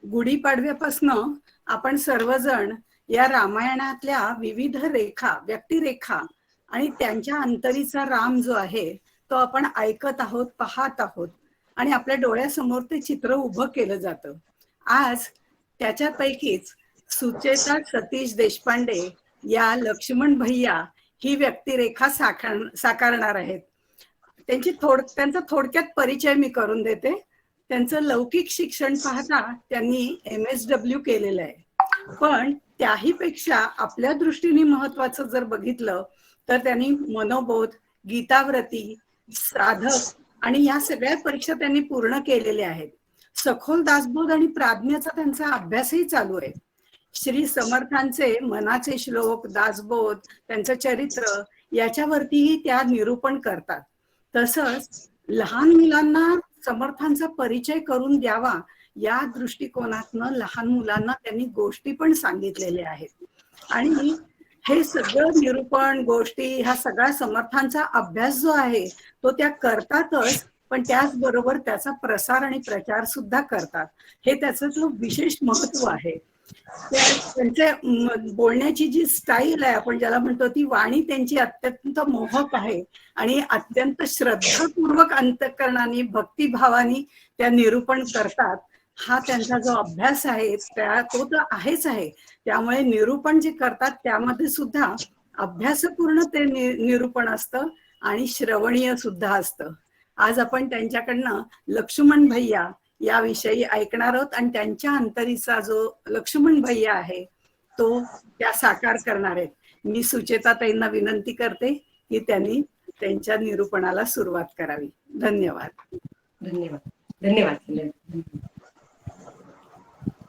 गुढीपाडव्यापासनं आपण सर्वजण या रामायणातल्या विविध रेखा, व्यक्तिरेखा आणि त्यांच्या अंतरीचा राम जो आहे तो आपण ऐकत आहोत, पाहत आहोत आणि आपल्या डोळ्यासमोर ते चित्र उभं केलं जातं. आज त्याच्यापैकीच सुचेता सतीश देशपांडे या लक्ष्मण भैया ही व्यक्तिरेखा साकारणार आहेत. त्यांचा थोडक्यात परिचय मी करून देते. त्यांचं लौकिक शिक्षण पाहता त्यांनी MSW केलेलं आहे. पण त्याही पेक्षा आपल्या दृष्टीने महत्वाचं जर बघितलं तर त्यांनी मनोबोध, गीताव्रती, साधक आणि या सगळ्या परीक्षा त्यांनी पूर्ण केलेल्या आहेत. सखोल दासबोध आणि प्राज्ञाचा त्यांचा अभ्यासही चालू आहे. श्री समर्थांचे मनाचे श्लोक, दासबोध, त्यांचं चरित्र याच्यावरतीही त्या निरूपण करतात. तसंच लहान मुलांना समर्थांचा परिचय करून द्यावा या दृष्टिकोनातनं लहान मुलांना त्यांनी गोष्टी पण सांगितलेल्या आहेत. आणि हे सगळं निरूपण, गोष्टी, हा सगळा समर्थांचा अभ्यास जो आहे तो त्या करतातच, पण त्याचबरोबर त्याचा प्रसार आणि प्रचार सुद्धा करतात. हे त्याचं जो विशेष महत्व आहे. त्यांचे बोलण्याची जी स्टाईल आहे, आपण ज्याला म्हणतो, ती वाणी त्यांची अत्यंत मोहक आहे आणि अत्यंत श्रद्धापूर्वक अंतःकरणाने, भक्तिभावाने त्या निरूपण करतात. हा त्यांचा जो अभ्यास आहे तो तर आहेच आहे. त्यामुळे निरूपण जे करतात त्यामध्ये सुद्धा अभ्यासपूर्ण ते निरूपण असतं आणि श्रवणीय सुद्धा असतं. आज आपण त्यांच्याकडनं लक्ष्मण भैया याविषयी ऐकणार आहोत आणि त्यांच्या अंतरीचा जो लक्ष्मण भैया आहे तो त्या साकार करणार आहेत. मी सुचेताताईंना विनंती करते की त्यांनी त्यांच्या निरूपणाला सुरुवात करावी. धन्यवाद. धन्यवाद. धन्यवाद.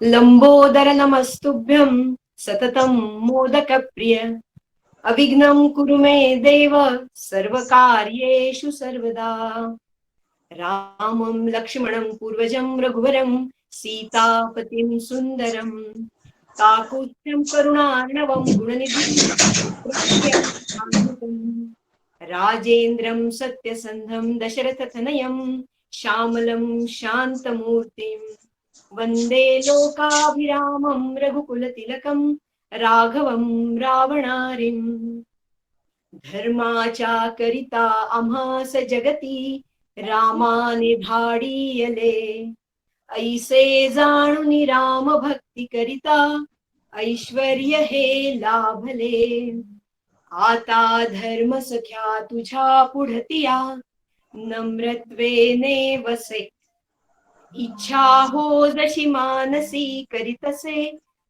लंबोदर नमस्तुभ्यं सततं मोदक प्रिय अविघ्नं कुरु मे देव सर्वकार्येषु सर्वदा. रामं लक्ष्मणं पूर्वजं रघुवरं सीतापतिं सुन्दरं काकुत्स्थं करुणार्णवं गुणनिधिं राजेन्द्रं सत्यसन्धं दशरथतनयं श्यामलं शान्तमूर्तिं वन्दे लोकाभिरामं रघुकुलतिलकं राघवं रावणारिं. धर्माच्या करिता आम्हास जगती रामाने भाडियले ऐसे जाणुनी राम भक्ती करिता ऐश्वर्य हे लाभले. आता धर्म सख्या तुझ्या पुढतिया नम्रत्वेने वसे इच्छा हो जशी मानसी करीतसे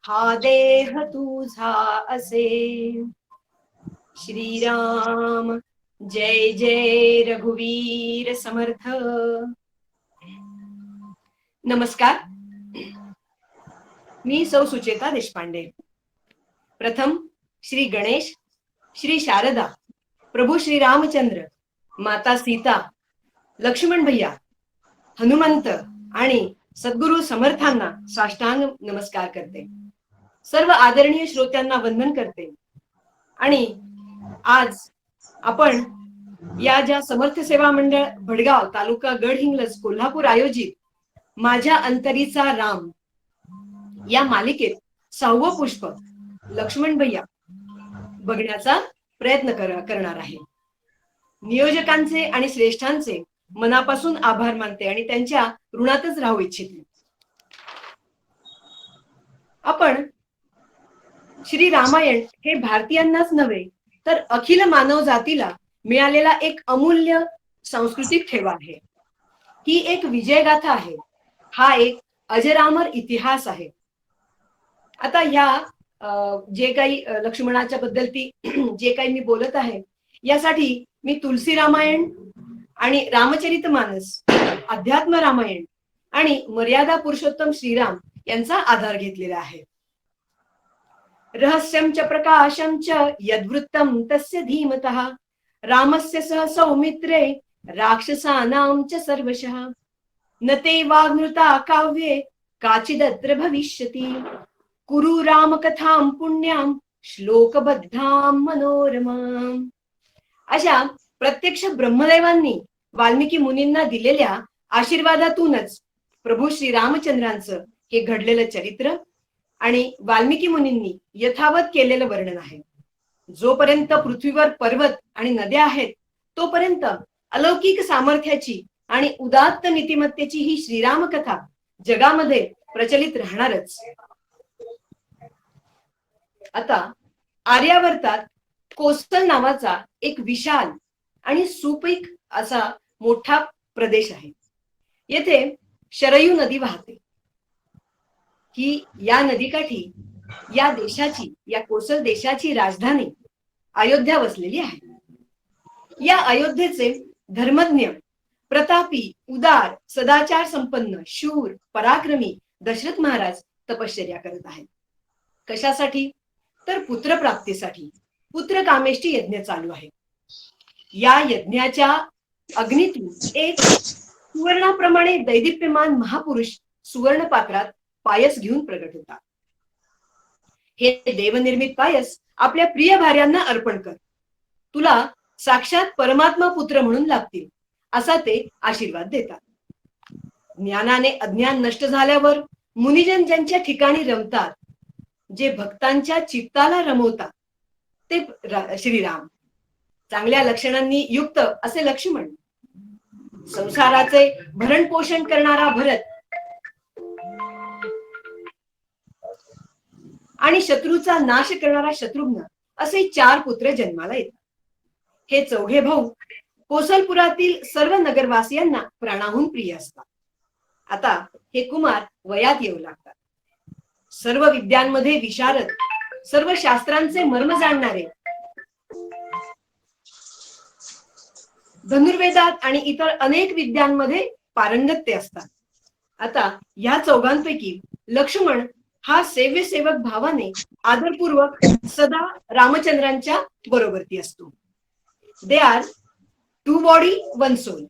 हा देह तुझा असे. श्रीराम जय जय रघुवीर समर्थ. नमस्कार, मी सौ सुचेता देशपांडे. प्रथम श्री गणेश, श्री शारदा, प्रभू श्री रामचंद्र, माता सीता, लक्ष्मण भैया, हनुमंत आणि सद्गुरु समर्थांना साष्टांग नमस्कार करते. सर्व आदरणीय श्रोत्यांना वंदन करते. आणि आज आपण या ज्या समर्थ सेवा मंडळ भडगाव तालुका गडहिंग्लज कोल्हापूर आयोजित माझ्या अंतरीचा राम या मालिकेत 6वं पुष्प लक्ष्मण भैया बघण्याचा प्रयत्न करणार आहे. नियोजकांचे आणि श्रेष्ठांचे मनापासून आभार मानते आणि त्यांच्या ऋणातच राहू इच्छिते. आपण श्री रामायण हे भारतीयांनाच नव्हे तर अखिल मानव जातीला मिळालेला एक अमूल्य सांस्कृतिक ठेवा आहे. ही एक विजयगाथा आहे. हा एक अजरामर इतिहास आहे. आता ह्या जे काही लक्ष्मणाच्या बद्दल जे काही मी बोलत आहे यासाठी मी तुलसी रामायण आणि रामचरितमानस, अध्यात्म रामायण आणि मर्यादा पुरुषोत्तम श्रीराम यांचा आधार घेतलेला आहे. रहस्यं च प्रकाशं च यद्वृत्तं तस्य धीमतः रामस्य सह सौमित्रे राक्षसानां च सर्वशः न ते वाग्मृता काव्ये काचिदत्र भविष्यति कुरु रामकथां पुण्यां श्लोकबद्धां मनोरमाम्. अशा प्रत्यक्ष ब्रह्मदेवांनी वाल्मिकी मुनींना दिलेल्या आशीर्वादातूनच प्रभू श्री रामचंद्रांचं हे घडलेलं चरित्र आणि वाल्मिकी मुनींनी यथावत केलेलं वर्णन आहे. जोपर्यंत पृथ्वीवर पर्वत आणि नद्या आहेत तोपर्यंत अलौकिक सामर्थ्याची आणि उदात्त नीतिमत्तेची ही श्रीराम कथा जगामध्ये प्रचलित राहणारच. आता आर्यावर्तात कोसल नावाचा एक विशाल आणि सुपीक असा मोठा प्रदेश आहे. येथे शरयू नदी वाहते. ही या नदीकाठी या देशाची, या कोसल देशाची राजधानी अयोध्या वसलेली आहे. या अयोध्येचे धर्मज्ञ, प्रतापी, उदार, सदाचार संपन्न, शूर, पराक्रमी दशरथ महाराज तपश्चर्या करत आहेत. कशासाठी? तर पुत्रप्राप्तीसाठी. पुत्रकामेष्टी यज्ञ चालू आहे. या यज्ञाच्या अग्नीतून एक सुवर्णाप्रमाणे दैदिप्यमान महापुरुष सुवर्ण पात्रात पायस घेऊन प्रगट होता. हे देवनिर्मित पायस आपल्या प्रिय भार्यांना अर्पण कर, तुला साक्षात परमात्मा पुत्र म्हणून लाभतील, असा ते आशीर्वाद देतात. ज्ञानाने अज्ञान नष्ट झाल्यावर मुनिजन ज्यांच्या ठिकाणी रमतात, जे भक्तांच्या चित्ताला रमवतात, ते श्रीराम. चांगल्या लक्षणांनी युक्त असे लक्ष्मण, संसाराचे भरण पोषण करणारा भरत आणि शत्रूचा नाश करणारा शत्रुघ्न असे 4 पुत्र जन्माला येतात. हे चौघे भाऊ कोसलपुरातील सर्व नगरवासियांना प्राणाहून प्रिय असतात. आता हे कुमार वयात येऊ लागतात. सर्व विद्यांमध्ये विशारद, सर्व शास्त्रांचे मर्म जाणणारे, धनुर्वेदात आणि इतर अनेक विद्यांमध्ये पारंगत असतात. आता या चौघांपैकी लक्ष्मण हा सेव्य सेवक भावाने आदरपूर्वक सदा रामचंद्रांच्या बरोबरती असतो. They are 2 body 1 soul.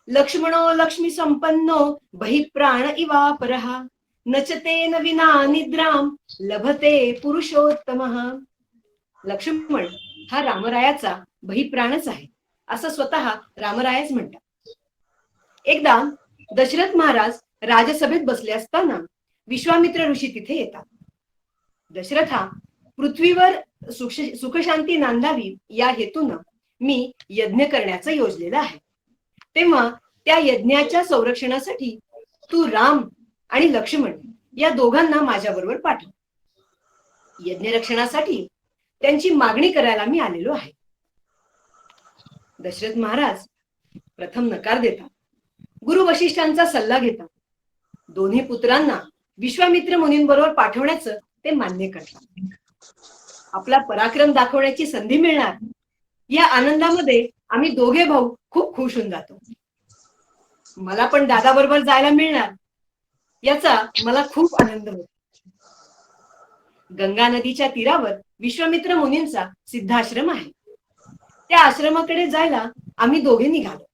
लक्ष्मणो लक्ष्मी संपन्नो बहिप्राण इवापरः नचते न विना निद्राम लभते पुरुषोत्तमः. लक्ष्मण हा रामरायाचा बहिप्राणच आहे, असं स्वतः रामरायच म्हणतात. एकदा दशरथ महाराज राजसभेत बसले असताना विश्वामित्र ऋषी तिथे येतात. दशरथा, पृथ्वीवर सुखशांती नांदावी या हेतून मी यज्ञ करण्याचं योजलेलं आहे. तेव्हा त्या यज्ञाच्या संरक्षणासाठी तू राम आणि लक्ष्मण या दोघांना माझ्याबरोबर पाठव. यज्ञ रक्षणासाठी त्यांची मागणी करायला मी आलेलो आहे. दशरथ महाराज प्रथम नकार देतात. गुरु वशिष्ठांचा सल्ला घेतात. दोन्ही पुत्रांना विश्वामित्र मुनींबरोबर पाठवण्याचं ते मान्य करतात. आपला पराक्रम दाखवण्याची संधी मिळणार या आनंदामध्ये आम्ही दोघे भाऊ खूप खुश होऊन जातो. मला पण दादा बरोबर जायला मिळणार याचा मला खूप आनंद होतो. गंगा नदीच्या तीरावर विश्वामित्र मुनींचा सिद्धाश्रम आहे. त्या आश्रमाकडे जायला आम्ही दोघे निघालो.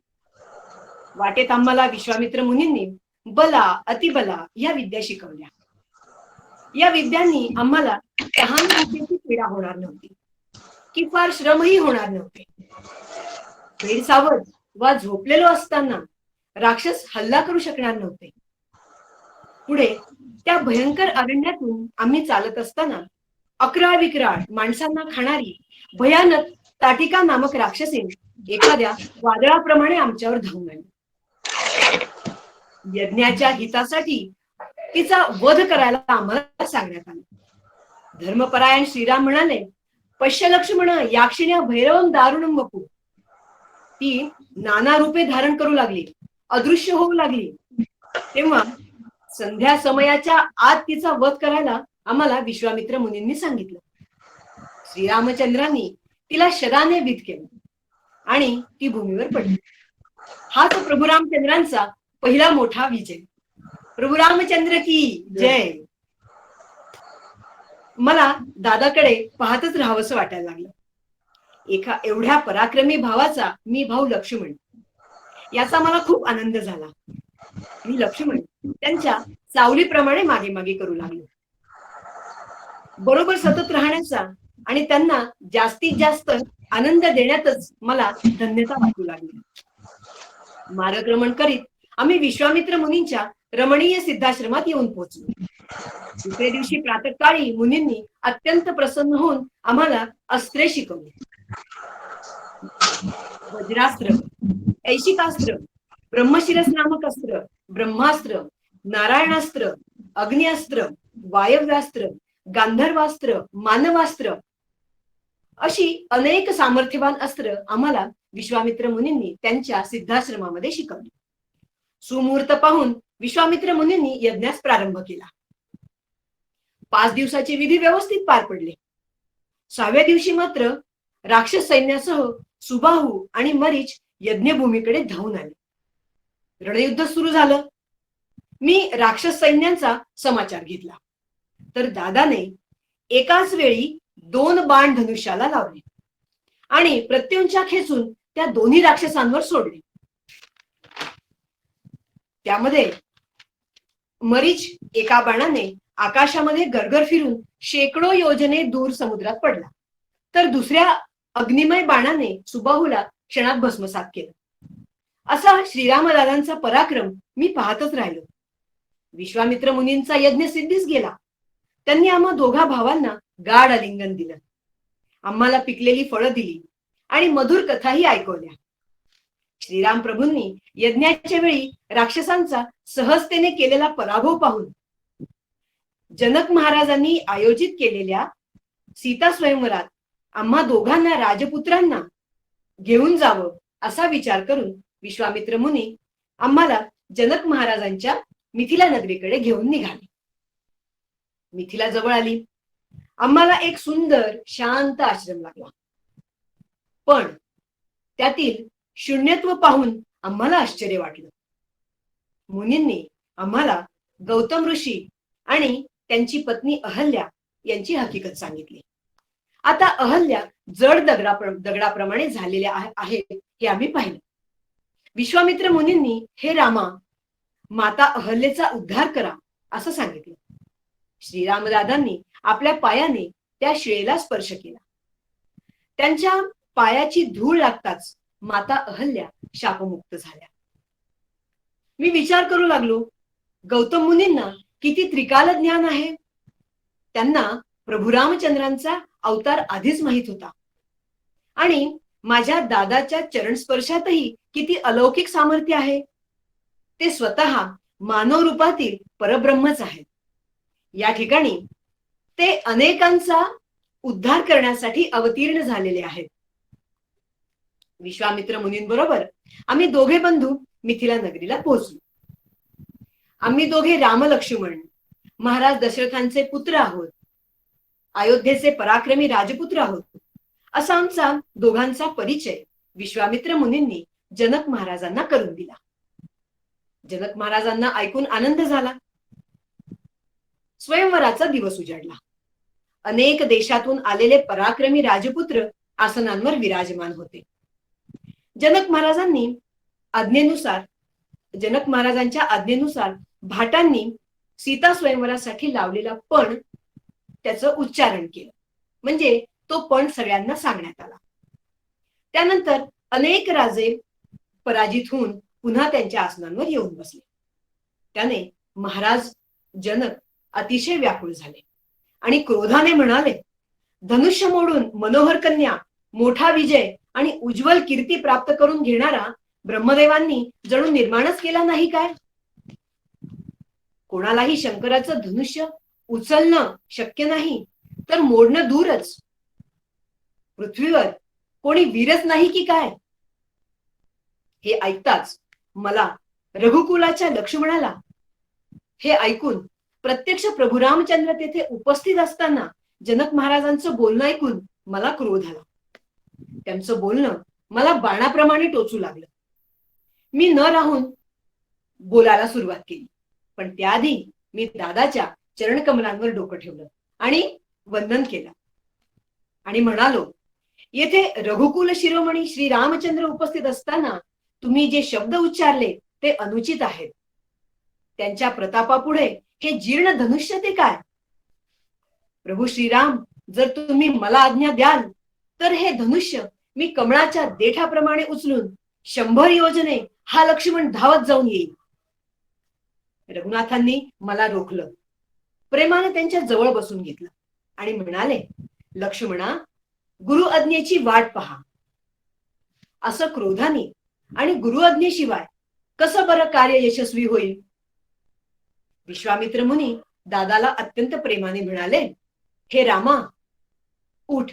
वाटेत आम्हाला विश्वामित्र मुनींनी बला, अतिबला या विद्या शिकवल्या. या विद्यांनी आम्हाला तहान भुकेची पीडा होणार नव्हती, की फार श्रमही होणार नव्हते. बेसावध वा झोपलेलो असताना राक्षस हल्ला करू शकणार नव्हते. पुढे त्या भयंकर अरण्यातून आम्ही चालत असताना अकराळ विक्राळ माणसांना खाणारी भयानक ताटिका नामक राक्षसीन एखाद्या वादळाप्रमाणे आमच्यावर धावून आली. यज्ञाच्या हितासाठी तिचा वध करायला आम्हाला सांगण्यात आलं. धर्मपरायण श्रीराम म्हणाले, पश्य लक्ष्मण याक्षिण्या भैरवम दारुणम वपू. ती नाना रूपे धारण करू लागली, अदृश्य होऊ लागली. तेव्हा संध्या समयाच्या आत तिचा वध करायला आम्हाला विश्वामित्र मुनींनी सांगितलं. श्रीरामचंद्रांनी तिला शराने विध केलं आणि ती भूमीवर पडली. हाच प्रभू रामचंद्रांचा पहिला मोठा विजय. प्रभू रामचंद्र की जय. मला दादाकडे पाहतच राहावंसं वाटायला लागलं. एका एवढ्या पराक्रमी भावाचा मी भाऊ लक्ष्मण, याचा मला खूप आनंद झाला. मी लक्ष्मण त्यांच्या सावलीप्रमाणे मागे मागे करू लागलो. बरोबर सतत राहण्याचा आणि त्यांना जास्तीत जास्त आनंद देण्यातच मला धन्यता वाटू लागली. मार्गक्रमण करीत आम्ही विश्वामित्र मुनींच्या रमणीय सिद्धाश्रमात येऊन पोहोचलो. दुसऱ्या दिवशी प्रातःकाळी मुनींनी अत्यंत प्रसन्न होऊन आम्हाला अस्त्रे शिकवली. वज्रास्त्र, ऐशिकास्त्र, ब्रह्मशिरस नामक अस्त्र, ब्रह्मास्त्र, नारायणास्त्र, अग्निअस्त्र, वायव्यास्त्र, गांधर्वास्त्र, मानवास्त्र अशी अनेक सामर्थ्यवान अस्त्र आम्हाला विश्वामित्र मुनींनी त्यांच्या सिद्धाश्रमामध्ये शिकवली. सुमुहूर्त पाहून विश्वामित्र मुनींनी यज्ञास प्रारंभ केला. 5 दिवसाचे विधी व्यवस्थित पार पडले. 6व्या दिवशी मात्र राक्षस सैन्यासह सुबाहू आणि मरीच यज्ञभूमीकडे धावून आले. रणयुद्ध सुरू झालं. मी राक्षस सैन्यांचा समाचार घेतला तर दादाने एकाच वेळी 2 बाण धनुष्याला लावले आणि प्रत्युंच्या खेचून त्या दोन्ही राक्षसांवर सोडले. त्यामध्ये मरीच एका बाणाने आकाशामध्ये गरगर फिरून शेकडो योजने दूर समुद्रात पडला, तर दुसऱ्या अग्निमय बाणाने सुबाहूला क्षणात भस्मसात केलं. असा श्रीरामदादांचा पराक्रम मी पाहतच राहिलो. विश्वामित्र मुनींचा यज्ञ सिद्धीस गेला. त्यांनी आम्हा दोघा भावांना गाढ आलिंगन दिलं, आम्हाला पिकलेली फळं दिली आणि मधुर कथाही ऐकवल्या. श्रीराम प्रभूंनी यज्ञाच्या वेळी राक्षसांचा सहजतेने केलेला पराभव पाहून जनक महाराजांनी आयोजित केलेल्या सीता स्वयंवरात आम्हा दोघांना राजपुत्रांना घेऊन जावं असा विचार करून विश्वामित्र मुनी आम्हाला जनक महाराजांच्या मिथिला नगरीकडे घेऊन निघाले. मिथिला जवळ आली. आम्हाला एक सुंदर शांत आश्रम लागला, पण त्यातील शून्यत्व पाहून आम्हाला आश्चर्य वाटलं. मुनींनी आम्हाला गौतम ऋषी आणि त्यांची पत्नी अहल्या यांची हकीकत सांगितली. आता अहल्या जड दगडाप्रमाणे झालेल्या आहेत हे आम्ही पाहिलं. विश्वामित्र मुनींनी हे रामा, माता अहल्येचा उद्धार करा असं सांगितलं. श्रीरामदादांनी आपल्या पायाने त्या शिळेला स्पर्श केला. त्यांच्या पायाची धूळ लागताच माता अहल्या शापमुक्त झाल्या. मी विचार करू लागलो, गौतम मुनींना किती त्रिकाल ज्ञान आहे. त्यांना प्रभू रामचंद्रांचा अवतार आधीच माहित होता आणि माझ्या दादाच्या चरणस्पर्शातही किती अलौकिक सामर्थ्य आहे. ते स्वतः मानव रूपातील परब्रह्मच आहेत. या ठिकाणी ते अनेकांचा उद्धार करण्यासाठी अवतीर्ण झालेले आहेत. विश्वामित्र मुनींबरोबर आम्ही दोघे बंधू मिथिला नगरीला पोहोचलो. आम्ही दोघे रामलक्ष्मण महाराज दशरथांचे पुत्र आहोत, अयोध्येचे पराक्रमी राजपुत्र आहोत असा आमचा दोघांचा परिचय विश्वामित्र मुनींनी जनक महाराजांना करून दिला. जनक महाराजांना ऐकून आनंद झाला. स्वयंवराचा दिवस उजाडला. अनेक देशातून आलेले पराक्रमी राजपुत्र आसनांवर विराजमान होते. जनक महाराजांच्या आज्ञेनुसार भाटांनी सीता स्वयंवरासाठी लावलेला पण त्याचं उच्चारण केलं, म्हणजे तो पण सगळ्यांना सांगण्यात आला. त्यानंतर अनेक राजे पराजित होऊन पुन्हा त्यांच्या आसनांवर येऊन बसले. त्याने महाराज जनक अतिशय व्याकुळ झाले आणि क्रोधाने म्हणाले, धनुष्य मोडून मनोहर कन्या, मोठा विजय आणि उज्ज्वल कीर्ती प्राप्त करून घेणारा ब्रह्मदेवांनी जणू निर्माणच केला नाही काय? कोणालाही शंकराचं धनुष्य उचलणं शक्य नाही तर मोडणं दूरच. पृथ्वीवर कोणी वीरच नाही की काय? हे ऐकताच मला रघुकुलाच्या लक्ष्मणाला हे ऐकून प्रत्यक्ष प्रभू रामचंद्र तेथे उपस्थित असताना जनक महाराजांचं बोलणं ऐकून मला क्रोध आला. त्यांचं बोलणं मला बाणाप्रमाणे टोचू लागलं. मी न राहून बोलायला सुरुवात केली, पण त्याआधी मी दादाच्या चरणकमलांवर डोकं ठेवलं आणि वंदन केलं आणि म्हणालो, येथे रघुकुल शिरोमणी श्री रामचंद्र उपस्थित असताना तुम्ही जे शब्द उच्चारले ते अनुचित आहेत. त्यांच्या प्रतापापुढे हे जीर्ण धनुष्य ते काय? प्रभू श्रीराम, जर तुम्ही मला आज्ञा द्याल तर हे धनुष्य मी कमळाच्या देठाप्रमाणे उचलून 100 योजने हा लक्ष्मण धावत जाऊन येईल रघुनाथांनी मला रोखलं, प्रेमाने त्यांच्या जवळ बसून घेतलं आणि म्हणाले, लक्ष्मणा, गुरु आज्ञेची वाट पहा. असं क्रोधाने आणि गुरु आज्ञेशिवाय कसं बरं कार्य यशस्वी होईल? विश्वामित्र मुनी दादाला अत्यंत प्रेमाने म्हणाले, हे रामा, उठ,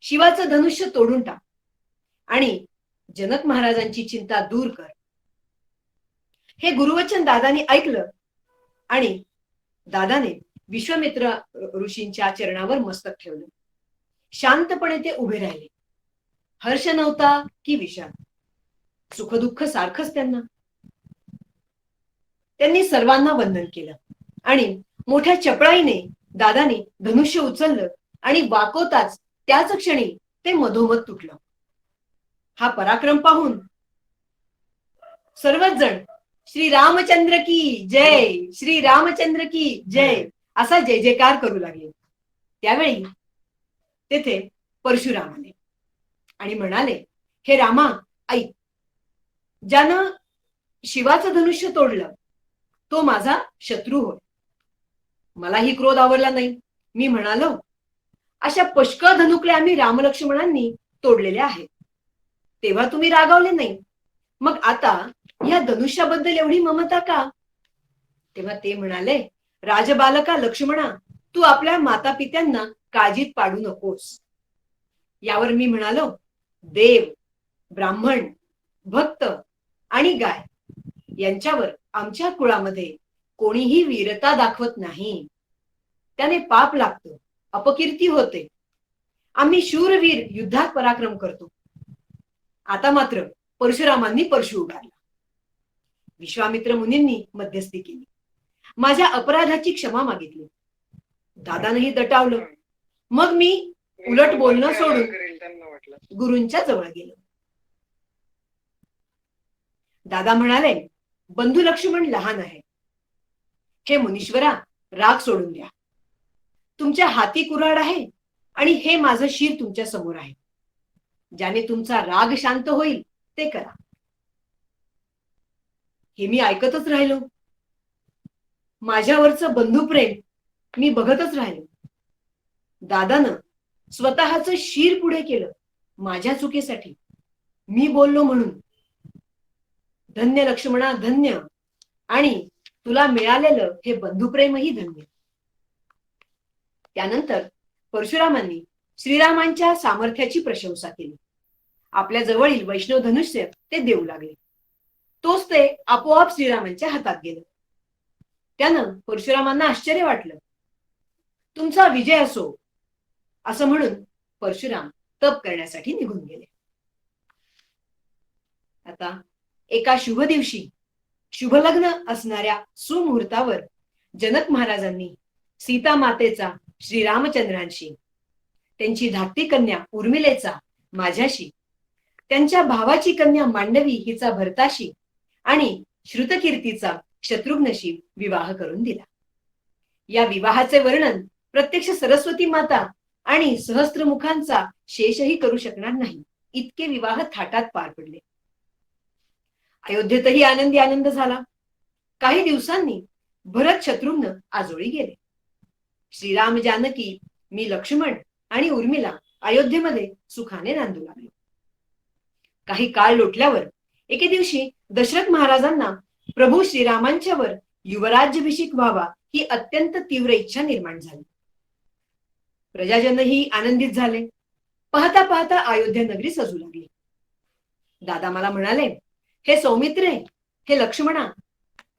शिवाचं धनुष्य तोडून टाक आणि जनक महाराजांची चिंता दूर कर. हे गुरुवचन दादाने ऐकलं आणि दादाने विश्वामित्र ऋषींच्या चरणावर मस्तक ठेवलं. शांतपणे ते उभे राहिले. हर्ष नव्हता की विषाद, सुखदुःख सारखंच त्यांना. त्यांनी सर्वांना वंदन केलं आणि मोठ्या चपळाईने दादाने धनुष्य उचललं आणि वाकवताच त्याच क्षणी ते मधोमध तुटलं. हा पराक्रम पाहून सर्वच जण श्री रामचंद्र की जय, श्री रामचंद्र की जय असा जय जयकार करू लागले. त्यावेळी तेथे परशुराम आले आणि म्हणाले, हे रामा, ऐक, ज्यानं शिवाचं धनुष्य तोडलं तो माझा शत्रू होय. मलाही क्रोध आवरला नाही. मी म्हणालो, अशा पुष्कळ धनुकडे आम्ही रामलक्ष्मणांनी तोडलेले आहेत, तेव्हा तुम्ही रागावले नाही. मग आता या धनुष्याबद्दल एवढी ममता का? तेव्हा ते म्हणाले, राजबालका लक्ष्मणा, तू आपल्या माता पित्यांना काळजीत पाडू नकोस. यावर मी म्हणालो, देव, ब्राह्मण, भक्त आणि गाय यांच्यावर आमच्या कुळामध्ये कोणीही वीरता दाखवत नाही. त्याने पाप लागतं, अपकीर्ती होते. आम्ही शूरवीर युद्धात पराक्रम करतो. आता मात्र परशुरामांनी परशु उगारला. विश्वामित्र मुनींनी मध्यस्थी केली, माझ्या अपराधाची क्षमा मागितली. दादानेही दटावलं. मग मी उलट बोलणं सोडून गुरूंच्या जवळ गेलो. दादा म्हणाले, बंधू लक्ष्मण लहान आहे. हे मुनीश्वरा, राग सोडून द्या. तुमच्या हाती कुऱ्हाड आहे आणि हे माझं शिर तुमच्या समोर आहे. ज्याने तुमचा राग शांत होईल ते करा. हे मी ऐकतच राहिलो. माझ्यावरचं बंधुप्रेम मी बघतच राहिलो. दादानं स्वतःचं शिर पुढे केलं माझ्या चुकीसाठी. मी बोललो म्हणून. धन्य लक्ष्मणा, धन्य. आणि तुला मिळालेलं हे बंधुप्रेमही धन्य. त्यानंतर परशुरामांनी श्रीरामांच्या सामर्थ्याची प्रशंसा केली. आपल्या जवळील वैष्णव धनुष्य ते देऊ लागले. तोच ते आपोआप श्रीरामांच्या हातात गेलं. त्यानं परशुरामांना आश्चर्य वाटलं. तुमचा विजय असो असं म्हणून परशुराम तप करण्यासाठी निघून गेले. आता एका शुभ दिवशी शुभलग्न असणाऱ्या सुमुहूर्तावर जनक महाराजांनी सीता मातेचा श्रीरामचंद्रांशी, त्यांची धाकटी कन्या उर्मिलेचा माझ्याशी, त्यांच्या भावाची कन्या मांडवी हिचा भरताशी आणि श्रुतकीर्तीचा शत्रुघ्नशी विवाह करून दिला. या विवाहाचे वर्णन प्रत्यक्ष सरस्वती माता आणि सहस्त्रमुखांचा शेषही करू शकणार नाही, इतके विवाह थाटात पार पडले. अयोध्येतही आनंदी आनंद झाला. काही दिवसांनी भरत शत्रुघ्न आजोळी गेले. श्रीराम, जानकी, मी, लक्ष्मण आणि उर्मिला अयोध्येमध्ये सुखाने नांदू लागलो. काही काळ लोटल्यावर एके दिवशी दशरथ महाराजांना प्रभू श्रीरामांच्यावर युवराज्याभिषेक व्हावा ही अत्यंत तीव्र इच्छा निर्माण झाली. प्रजाजनही आनंदित झाले. पाहता पाहता अयोध्या नगरी सजू लागली. दादा मला म्हणाले, हे सौमित्रे, हे लक्ष्मणा,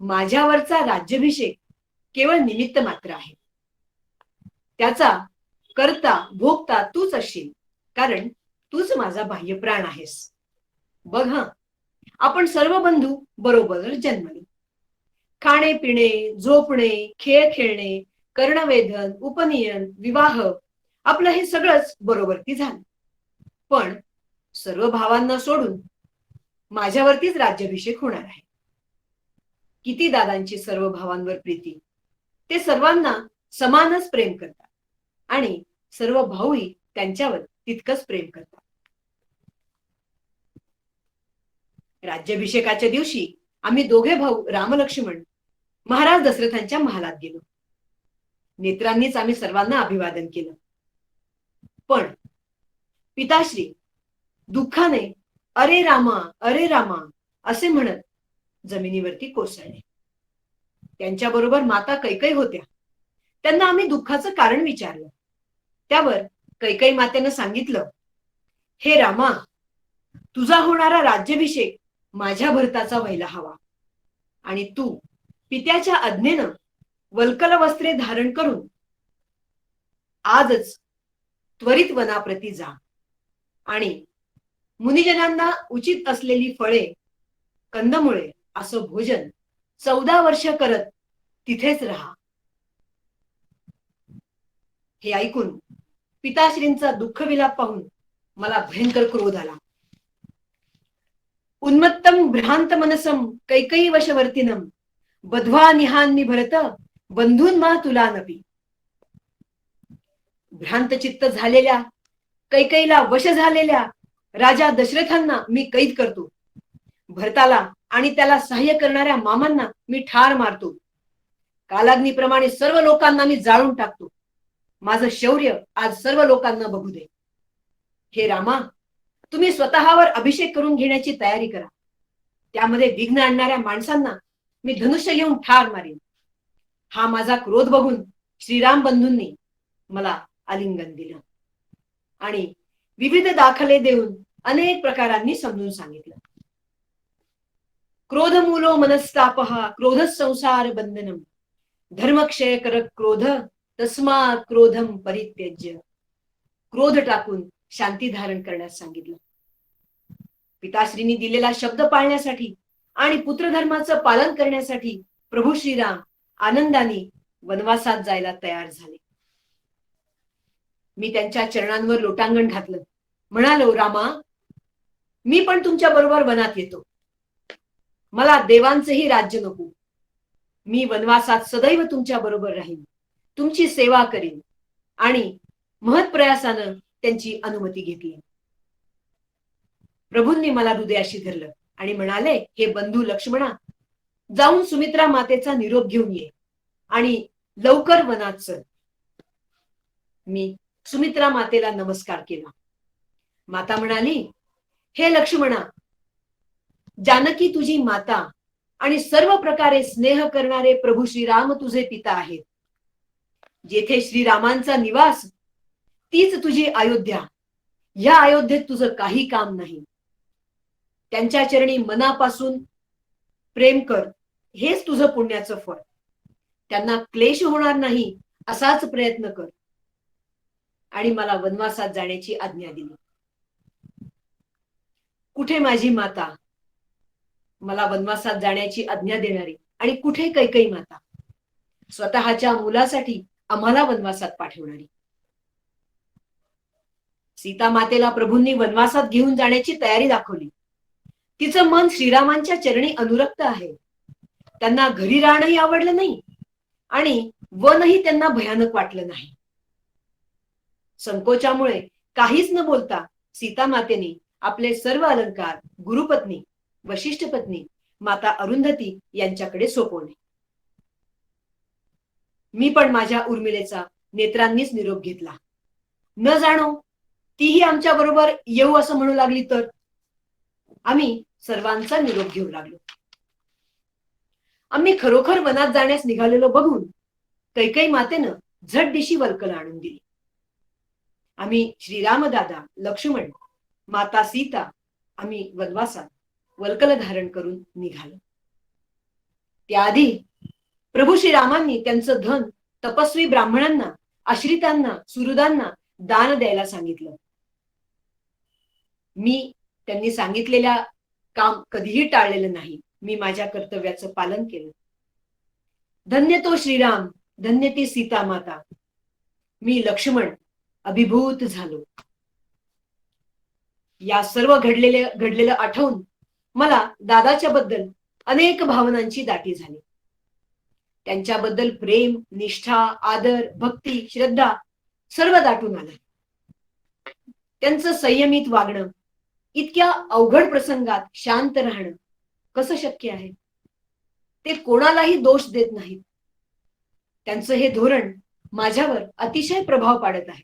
माझ्यावरचा राज्याभिषेक केवळ निमित्त मात्र आहे. त्याचा करता भोगता तूच असशील, कारण तूच माझा बाह्य प्राण आहेस. बघ हं, आपण सर्व बंधू बरोबर जन्मले. खाणे पिणे, झोपणे, खेळ खेळणे, कर्णवेधन, उपनयन, विवाह, आपलं हे सगळंच बरोबरती झालं. पण सर्व भावांना सोडून माझ्यावरतीच राज्याभिषेक होणार आहे. किती दादांची सर्व भावांवर प्रीती. ते सर्वांना समानच प्रेम करतात आणि सर्व भाऊही त्यांच्यावर तितकंच प्रेम करतात. राज्याभिषेकाच्या दिवशी आम्ही दोघे भाऊ रामलक्ष्मण महाराज दशरथांच्या महालात गेलो. नेत्रांनीच आम्ही सर्वांना अभिवादन केलं. पण पिताश्री दुःखाने अरे रामा असे म्हणत जमिनीवरती कोसळले. त्यांच्याबरोबर माता कैकेयी होत्या. त्यांना आम्ही दुःखाचं कारण विचारलं. त्यावर कैकेयी मातेनं सांगितलं, हे रामा, तुझा होणारा राज्याभिषेक माझ्या भरताचा व्हायला हवा आणि तू पित्याच्या आज्ञेनं वल्कल वस्त्रे धारण करून आजच त्वरित वनाप्रती जा आणि मुनिजनांना उचित असलेली फळे, कंदमुळे असं भोजन 14 वर्ष करत तिथेच राहा. हे ऐकून पिताश्रींचा दुःखविलाप पाहून मला भयंकर क्रोध आला. उन्मत्तम भ्रांत मनसम कैकेयी वशवर्तिनम बध्वा निहान्नी भरत बंधून मा तुला नपी. भ्रांतचित्त झालेल्या, कैकेयीला वश झालेल्या राजा दशरथांना मी कैद करतो. भरताला आणि त्याला सहाय्य करणाऱ्या मामांना मी ठार मारतो. कालाग्नीप्रमाणे सर्व लोकांना मी जाळून टाकतो. माझं शौर्य आज सर्व लोकांना बघू दे. हे रामा, तुम्ही स्वतःवर अभिषेक करून घेण्याची तयारी करा. त्यामध्ये विघ्न आणणाऱ्या माणसांना मी धनुष्य घेऊन ठार मारेन. हा माझा क्रोध बघून श्रीराम बंधूंनी मला आलिंगन दिलं आणि विविध दाखले देऊन अनेक प्रकारांनी समजून सांगितलं. क्रोध मूलो मनस्तापः क्रोध संसार बंधनम धर्मक्षय कर क्रोध तस्मात् क्रोधम परित्यज्य. क्रोध टाकून शांती धारण करण्यास सांगितलं. पिताश्रींनी दिलेला शब्द पाळण्यासाठी आणि पुत्रधर्माचं पालन करण्यासाठी प्रभू श्रीराम आनंदाने वनवासात जायला तयार झाले. मी त्यांच्या चरणांवर लोटांगण घातलं. म्हणालो, रामा, मी पण तुमच्या बरोबर वनात येतो. मला देवांचेही राज्य नको. मी वनवासात सदैव तुमच्या बरोबर राहीन, तुमची सेवा करीन आणि महत्प्रयासानं त्यांची अनुमती घेतली. प्रभूंनी मला हृदयाशी धरलं आणि म्हणाले, हे बंधू लक्ष्मणा, जाऊन सुमित्रा मातेचा निरोप घेऊन ये आणि लवकर वनात चल. मी सुमित्रा मातेला नमस्कार केला. माता म्हणाली, हे लक्ष्मणा, जानकी तुझी माता आणि सर्व प्रकारे स्नेह करणारे प्रभू श्रीराम तुझे पिता आहेत. जेथे श्रीरामांचा निवास तीच तुझी अयोध्या. या अयोध्येत तुझं काही काम नाही. त्यांच्या चरणी मनापासून प्रेम कर, हेच तुझं पुण्याचं फळ. त्यांना क्लेश होणार नाही असाच प्रयत्न कर. आणि मला वनवासात जाण्याची आज्ञा दिली. कुठे माझी माता, मला वनवासात जाण्याची आज्ञा देणारी, आणि कुठे कैकेयी माता, स्वतःच्या मुलासाठी आम्हाला वनवासात पाठवणारी. सीता मातेला प्रभूंनी वनवासात घेऊन जाण्याची तयारी दाखवली. तिचं मन श्रीरामांच्या चरणी अनुरक्त आहे. त्यांना घरी राहणंही आवडलं नाही आणि वनही त्यांना भयानक वाटलं नाही. संकोचामुळे काहीच न बोलता सीता मातेने आपले सर्व अलंकार गुरुपत्नी, वशिष्ठ पत्नी माता अरुंधती यांच्याकडे सोपवले. मी पण माझ्या उर्मिलेचा नेत्रांनीच निरोप घेतला. न जाणो तीही आमच्या बरोबर येऊ असं म्हणू लागली तर आम्ही सर्वांचा निरोप घेऊ लागलो. आम्ही खरोखर वनात जाण्यास निघालेलो बघून कैकेयी मातेनं झटदिशी वल्कल आणून दिली. आम्ही श्रीराम दादा, लक्ष्मण, माता सीता आम्ही वनवासात वल्कल धारण करून निघालो. त्याआधी प्रभू श्रीरामांनी त्यांचं धन तपस्वी ब्राह्मणांना, आश्रितांना, सुहृदांना दान द्यायला सांगितलं. मी त्यांनी सांगितलेल्या काम कधीही टाळलेलं नाही. मी माझ्या कर्तव्याचं पालन केलं. धन्य तो श्रीराम, धन्य ती सीता माता. मी लक्ष्मण अभिभूत झालो. या सर्व घडलेलं आठवून मला दादाच्या बद्दल अनेक भावनांची दाटी झाली. त्यांच्याबद्दल प्रेम, निष्ठा, आदर, भक्ती, श्रद्धा सर्व दाटून आलं. त्यांचं संयमित वागणं, इतक्या अवघड प्रसंगात शांत राहणं कसं शक्य आहे? ते कोणालाही दोष देत नाहीत. त्यांचं हे धोरण माझ्यावर अतिशय प्रभाव पाडत आहे.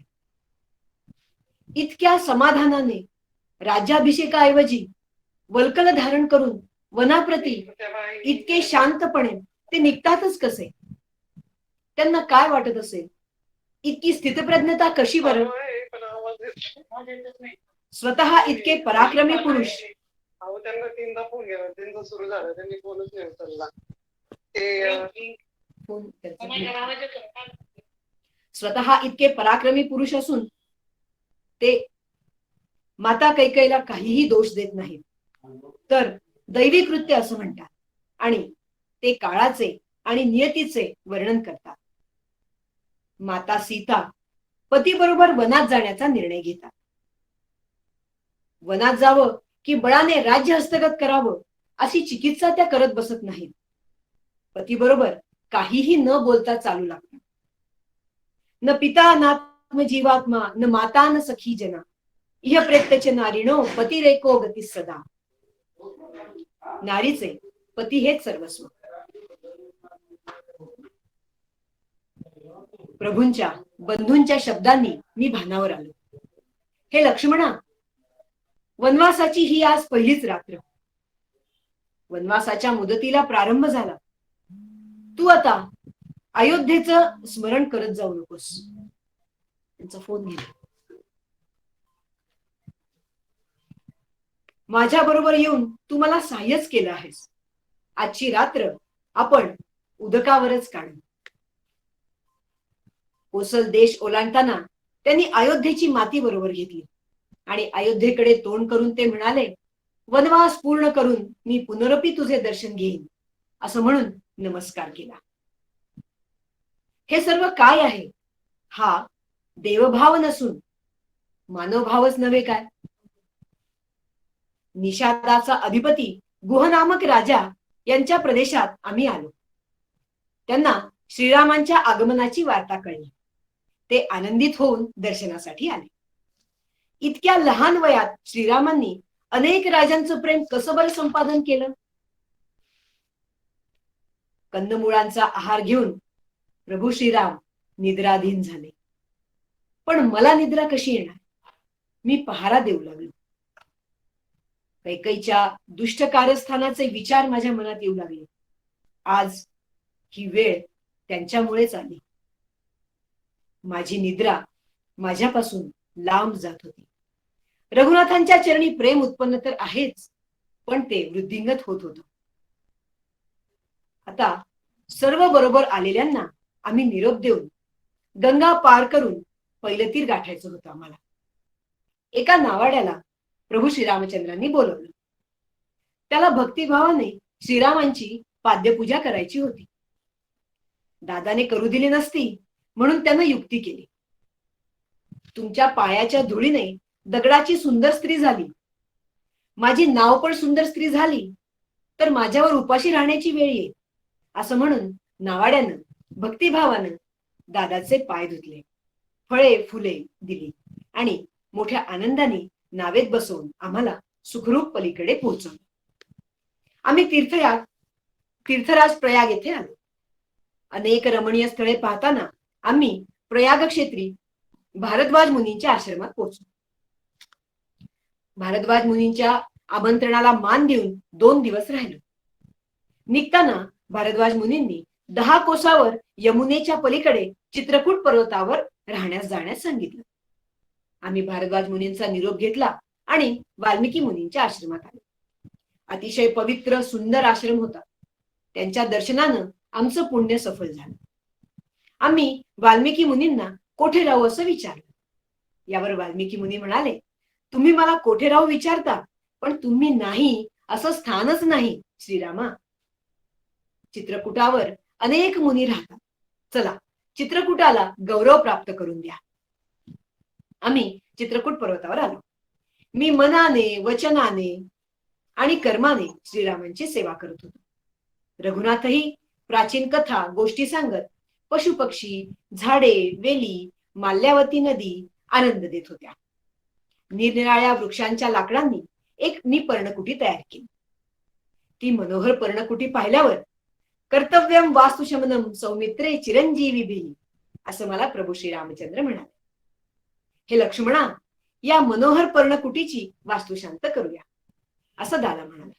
इतक्या समाधानाने राज्याभिषेकाऐवजी वल्कल धारण करून वनाप्रती इतके शांतपणे ते निघतातच कसे? त्यांना काय वाटत असेल? इतकी स्थितप्रज्ञता कशी बरं? स्वतः इतके पराक्रमी पुरुष त्यांना तीनदा फोन गेला, त्यांचा सुरू झाला, त्यांनी फोनच नाही उचलला. स्वतः इतके पराक्रमी पुरुष असून ते माता कैकेयीला काहीही दोष देत नाहीत, तर दैवी कृत्य असं म्हणतात आणि ते काळाचे आणि नियतीचे वर्णन करतात. माता सीता पतीबरोबर वनात जाण्याचा निर्णय घेतात. वनात जावं की बळाने राज्य हस्तगत करावं अशी चिकित्सा त्या करत बसत नाहीत. पतीबरोबर काहीही न बोलता चालू लागतात. न पिता नात्म जीवात्मा न माता न सखी जना इह प्रेत्यच नारीणो पतिरेको गती सदा. नारीचे पती हेच सर्वस्व. प्रभूंच्या बंधूंच्या शब्दांनी मी भानावर आलो. हे लक्ष्मणा, वनवासाची ही आज पहिलीच रात्र. वनवासाच्या मुदतीला प्रारंभ झाला. तू आता अयोध्येचं स्मरण करत जाऊ नकोस. त्यांचा फोन घे. माझ्या बरोबर येऊन तू मला सहाय्यच केलं आहेस. आजची रात्र आपण उदकावरच काढू. कोसल देश ओलांडताना त्यांनी अयोध्येची माती बरोबर घेतली आणि अयोध्येकडे तोंड करून ते म्हणाले, वनवास पूर्ण करून मी पुनरपी तुझे दर्शन घेईन असं म्हणून नमस्कार केला. हे सर्व काय आहे? हा देवभाव नसून मानवभावच नव्हे काय? निषादाचा अधिपती गुह नामक राजा यांच्या प्रदेशात आम्ही आलो. त्यांना श्रीरामांच्या आगमनाची वार्ता कळली. ते आनंदित होऊन दर्शनासाठी आले. इतक्या लहान वयात श्रीरामांनी अनेक राजांचं प्रेम कसं बरं संपादन केलं? कंदमुळांचा आहार घेऊन प्रभू श्रीराम निद्राधीन झाले. पण मला निद्रा कशी येणार? मी पहारा देऊ लागलो. कैकेयीच्या दुष्ट कारस्थानाचे विचार माझ्या मनात येऊ लागले. आज ही वेळ त्यांच्यामुळेच आली. माझी निद्रा माझ्यापासून लांब जात होती. रघुनाथांच्या चरणी प्रेम उत्पन्न तर आहेच, पण ते वृद्धिंगत होत होतं. आता सर्व बरोबर आलेल्यांना आम्ही निरोप देऊन गंगा पार करून पहिलं तीर गाठायचं होतं आम्हाला. एका नावाड्याला प्रभू श्रीरामचंद्रांनी बोलवलं. त्याला भक्तिभावाने श्रीरामांची पाद्यपूजा करायची होती. दादाने करू दिली नसती म्हणून त्यानं युक्ती केली. तुमच्या पायाच्या धुळीने दगडाची सुंदर स्त्री झाली, माझी नाव पण सुंदर स्त्री झाली, तर माझ्यावर उपाशी राहण्याची वेळ येईल असं म्हणून नावाड्यानं भक्तिभावानं दादाचे पाय धुतले, फळे फुले दिली आणि मोठ्या आनंदाने नावेत बसवून आम्हाला सुखरूप पलीकडे पोहोचवलं. आम्ही तीर्थराज प्रयाग येथे आलो. अनेक रमणीय स्थळे पाहताना आम्ही प्रयाग क्षेत्री भारद्वाज मुनींच्या आश्रमात पोहोचलो. भारद्वाज मुनींच्या आमंत्रणाला मान देऊन 2 दिवस राहिलो. निघताना भारद्वाज मुनींनी 10 कोसावर यमुनेच्या पलीकडे चित्रकूट पर्वतावर राहण्यास जाण्यास सांगितलं. आम्ही भारद्वाज मुनींचा निरोप घेतला आणि वाल्मिकी मुनींच्या आश्रमात आलो. अतिशय पवित्र सुंदर आश्रम होता. त्यांच्या दर्शनानं आमचं पुण्य सफल झालं. आम्ही वाल्मिकी मुनींना कोठे राहू असं विचारलं. यावर वाल्मिकी मुनी म्हणाले, तुम्ही मला कोठे राहू विचारता, पण तुम्ही नाही असं स्थानच नाही श्रीरामा. चित्रकूटावर अनेक मुनी राहतात. चला चित्रकूटाला गौरव प्राप्त करून द्या. आम्ही चित्रकूट पर्वतावर आलो. मी मनाने, वचनाने आणि कर्माने श्रीरामांची सेवा करत होतो. रघुनाथही प्राचीन कथा गोष्टी सांगत पशुपक्षी, झाडे, वेली, माल्यावती नदी आनंद देत होत्या. निरनिराळ्या वृक्षांच्या लाकडांनी एक मी पर्णकुटी तयार केली. ती मनोहर पर्णकुटी पाहिल्यावर कर्तव्यम वास्तुशमनम सौमित्रे चिरंजीवी असं मला प्रभू श्री रामचंद्र म्हणाले. हे लक्ष्मणा, या मनोहर पर्णकुटीची वास्तुशांत करूया, असं दादा म्हणाला.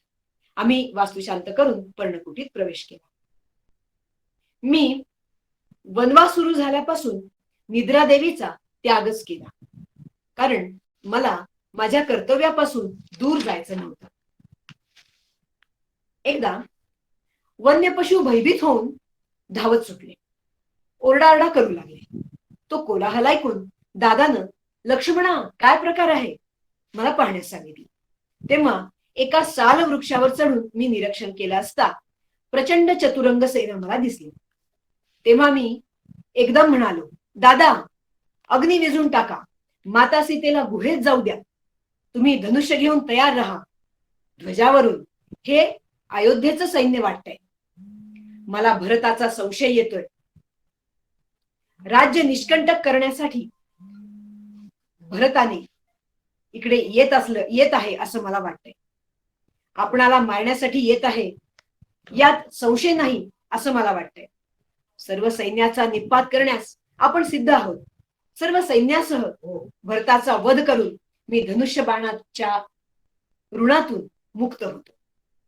आम्ही वास्तुशांत करून पर्णकुटीत प्रवेश केला. मी वनवास सुरू झाल्यापासून निद्रादेवीचा त्यागच केला, कारण मला माझ्या कर्तव्यापासून दूर जायचं नव्हतं. एकदा वन्य पशु भयभीत होऊन धावत सुटले, ओरडाओरडा करू लागले. तो कोलाहल ऐकून दादानं, लक्ष्मणा काय प्रकार आहे, मला पाहण्यास सांगितले. तेव्हा एका साल वृक्षावर चढून मी निरीक्षण केलं असता प्रचंड चतुरंग सेना मला दिसली. तेव्हा मी एकदम म्हणालो, दादा, अग्नी विझून टाका, माता सीतेला गुहेत जाऊ द्या, तुम्ही धनुष्य घेऊन तयार राहा. ध्वजावरून हे अयोध्येचं सैन्य वाटतंय. मला भरताचा संशय येतोय. राज्य निष्कंटक करण्यासाठी भरताने इकडे येत आहे असं मला वाटतंय. आपणाला मारण्यासाठी येत आहे यात संशय नाही असं मला वाटतंय. सर्व सैन्याचा निपात करण्यास आपण सिद्ध आहोत. सर्व सैन्यासह भरताचा वध करून मी धनुष्य बाणाच्या ऋणातून मुक्त होतो,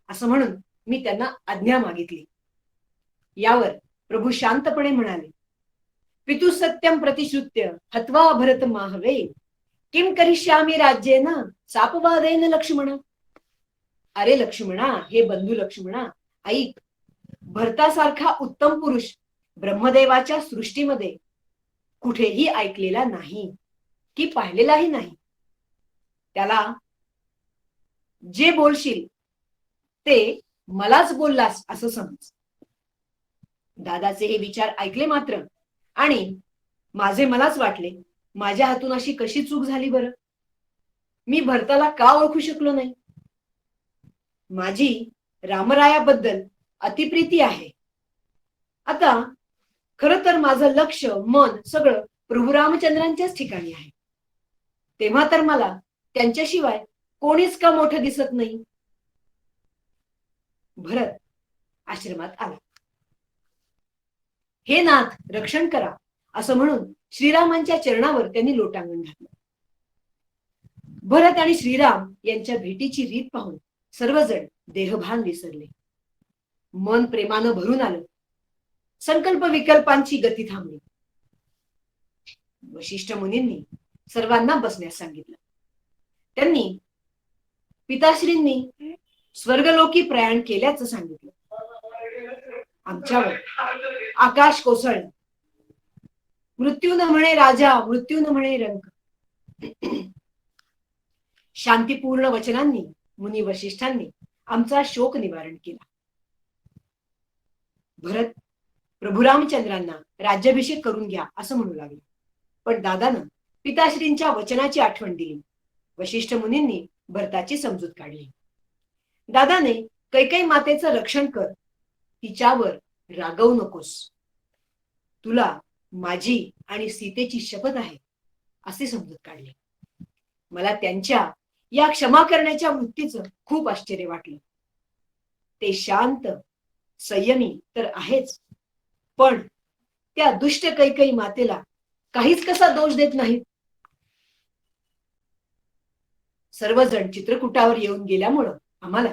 असं म्हणून मी त्यांना आज्ञा मागितली. यावर प्रभू शांतपणे म्हणाले, पितु सत्यम प्रतिश्रुत्य हत्वा भरत माहवे किम करिष्यामि राज्येन सापवादेन लक्ष्मण. अरे लक्ष्मणा, हे बंधू लक्ष्मणा, ऐक. भरतासारखा उत्तम पुरुष ब्रह्मदेवाच्या सृष्टीमध्ये कुठेही ऐकलेला नाही की पाहिलेलाही नाही. त्याला जे बोलशील ते मलाच बोललास असं समज. दादाचे हे विचार ऐकले मात्र आणि माझे मलाच वाटले, माझ्या हातून अशी कशी चूक झाली बरं. मी भरताला का ओळखू शकलो नाही. माझी रामरायाबद्दल अतिप्रीती आहे. आता खरं तर माझं लक्ष, मन सगळं प्रभू रामचंद्रांच्याच ठिकाणी आहे. तेव्हा तर मला त्यांच्याशिवाय कोणीच का मोठं दिसत नाही. भरत आश्रमात आला. हे नाथ, रक्षण करा असं म्हणून श्रीरामांच्या चरणावर त्यांनी लोटांगण घातलं. भरत आणि श्रीराम यांच्या भेटीची रीत पाहून सर्वजण देहभान विसरले. मन प्रेमानं भरून आलं. संकल्प विकल्पांची गती थांबली. वशिष्ठ मुनींनी सर्वांना बसण्यास सांगितलं. त्यांनी पिताश्रींनी स्वर्गलोकी प्रयाण केल्याचं सांगितलं. आमच्यावर आकाश कोसळलं. मृत्यू न म्हणे राजा, मृत्यू न म्हणे रंक. शांतीपूर्ण वचनांनी मुनी वशिष्ठांनी आमचा शोक निवारण केला. भरत प्रभू रामचंद्रांना राज्याभिषेक करून घ्या असं म्हणू लागले. पण दादानं पिताश्रींच्या वचनाची आठवण दिली. वशिष्ठ मुनींनी भरताची समजूत काढली. दादाने कैकेयी मातेचं रक्षण कर, तिच्यावर रागवू नकोस. तुला माझी आणि सीतेची शपथ आहे असे समजूत काढले. मला त्यांच्या या क्षमा करण्याच्या वृत्तीचं खूप आश्चर्य वाटलं. ते शांत संयमी तर आहेच, पण त्या दुष्ट कैकेयी मातेला काहीच कसा दोष देत नाहीत. सर्वजण चित्रकूटावर येऊन गेल्यामुळं आम्हाला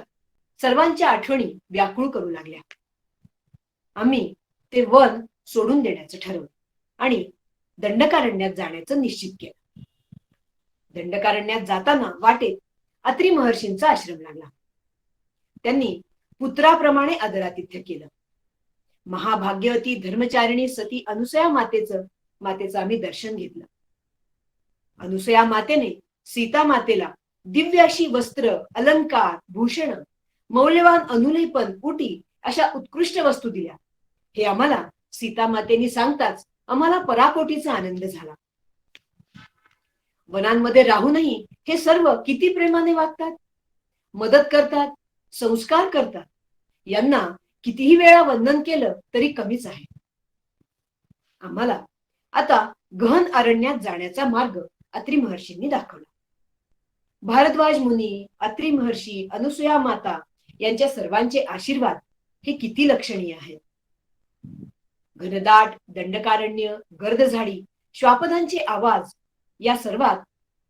सर्वांच्या आठवणी व्याकुळ करू लागल्या. आम्ही ते वन सोडून देण्याचं ठरवलं आणि दंडकारण्यात जाण्याचं निश्चित केलं. दंडकारण्यात जाताना वाटेत अत्री महर्षींचा आश्रम लागला. त्यांनी पुत्राप्रमाणे आदरातिथ्य केलं. महाभाग्यवती धर्मचारिणी सती अनुसया मातेचं आम्ही दर्शन घेतलं. अनुसया मातेने सीता मातेला दिव्य अशी वस्त्र, अलंकार, भूषण, मौल्यवान अनुलेपन, उटी अशा उत्कृष्ट वस्तू दिल्या. हे आम्हाला सीता मातेनी सांगताच आम्हाला पराकोटीचा आनंद झाला. वनांमध्ये राहूनही हे सर्व किती प्रेमाने वागतात, मदत करतात, संस्कार करतात. यांना कितीही वेळा वंदन केलं तरी कमीच आहे. आम्हाला आता गहन अरण्यात जाण्याचा मार्ग अत्री महर्षींनी दाखवला. भारद्वाज मुनी, अत्री महर्षी, अनुसया माता यांच्या सर्वांचे आशीर्वाद हे किती लक्षणीय आहे. घनदाट दंडकारण्य, गर्दझाडी, श्वापदांचे आवाज या सर्वात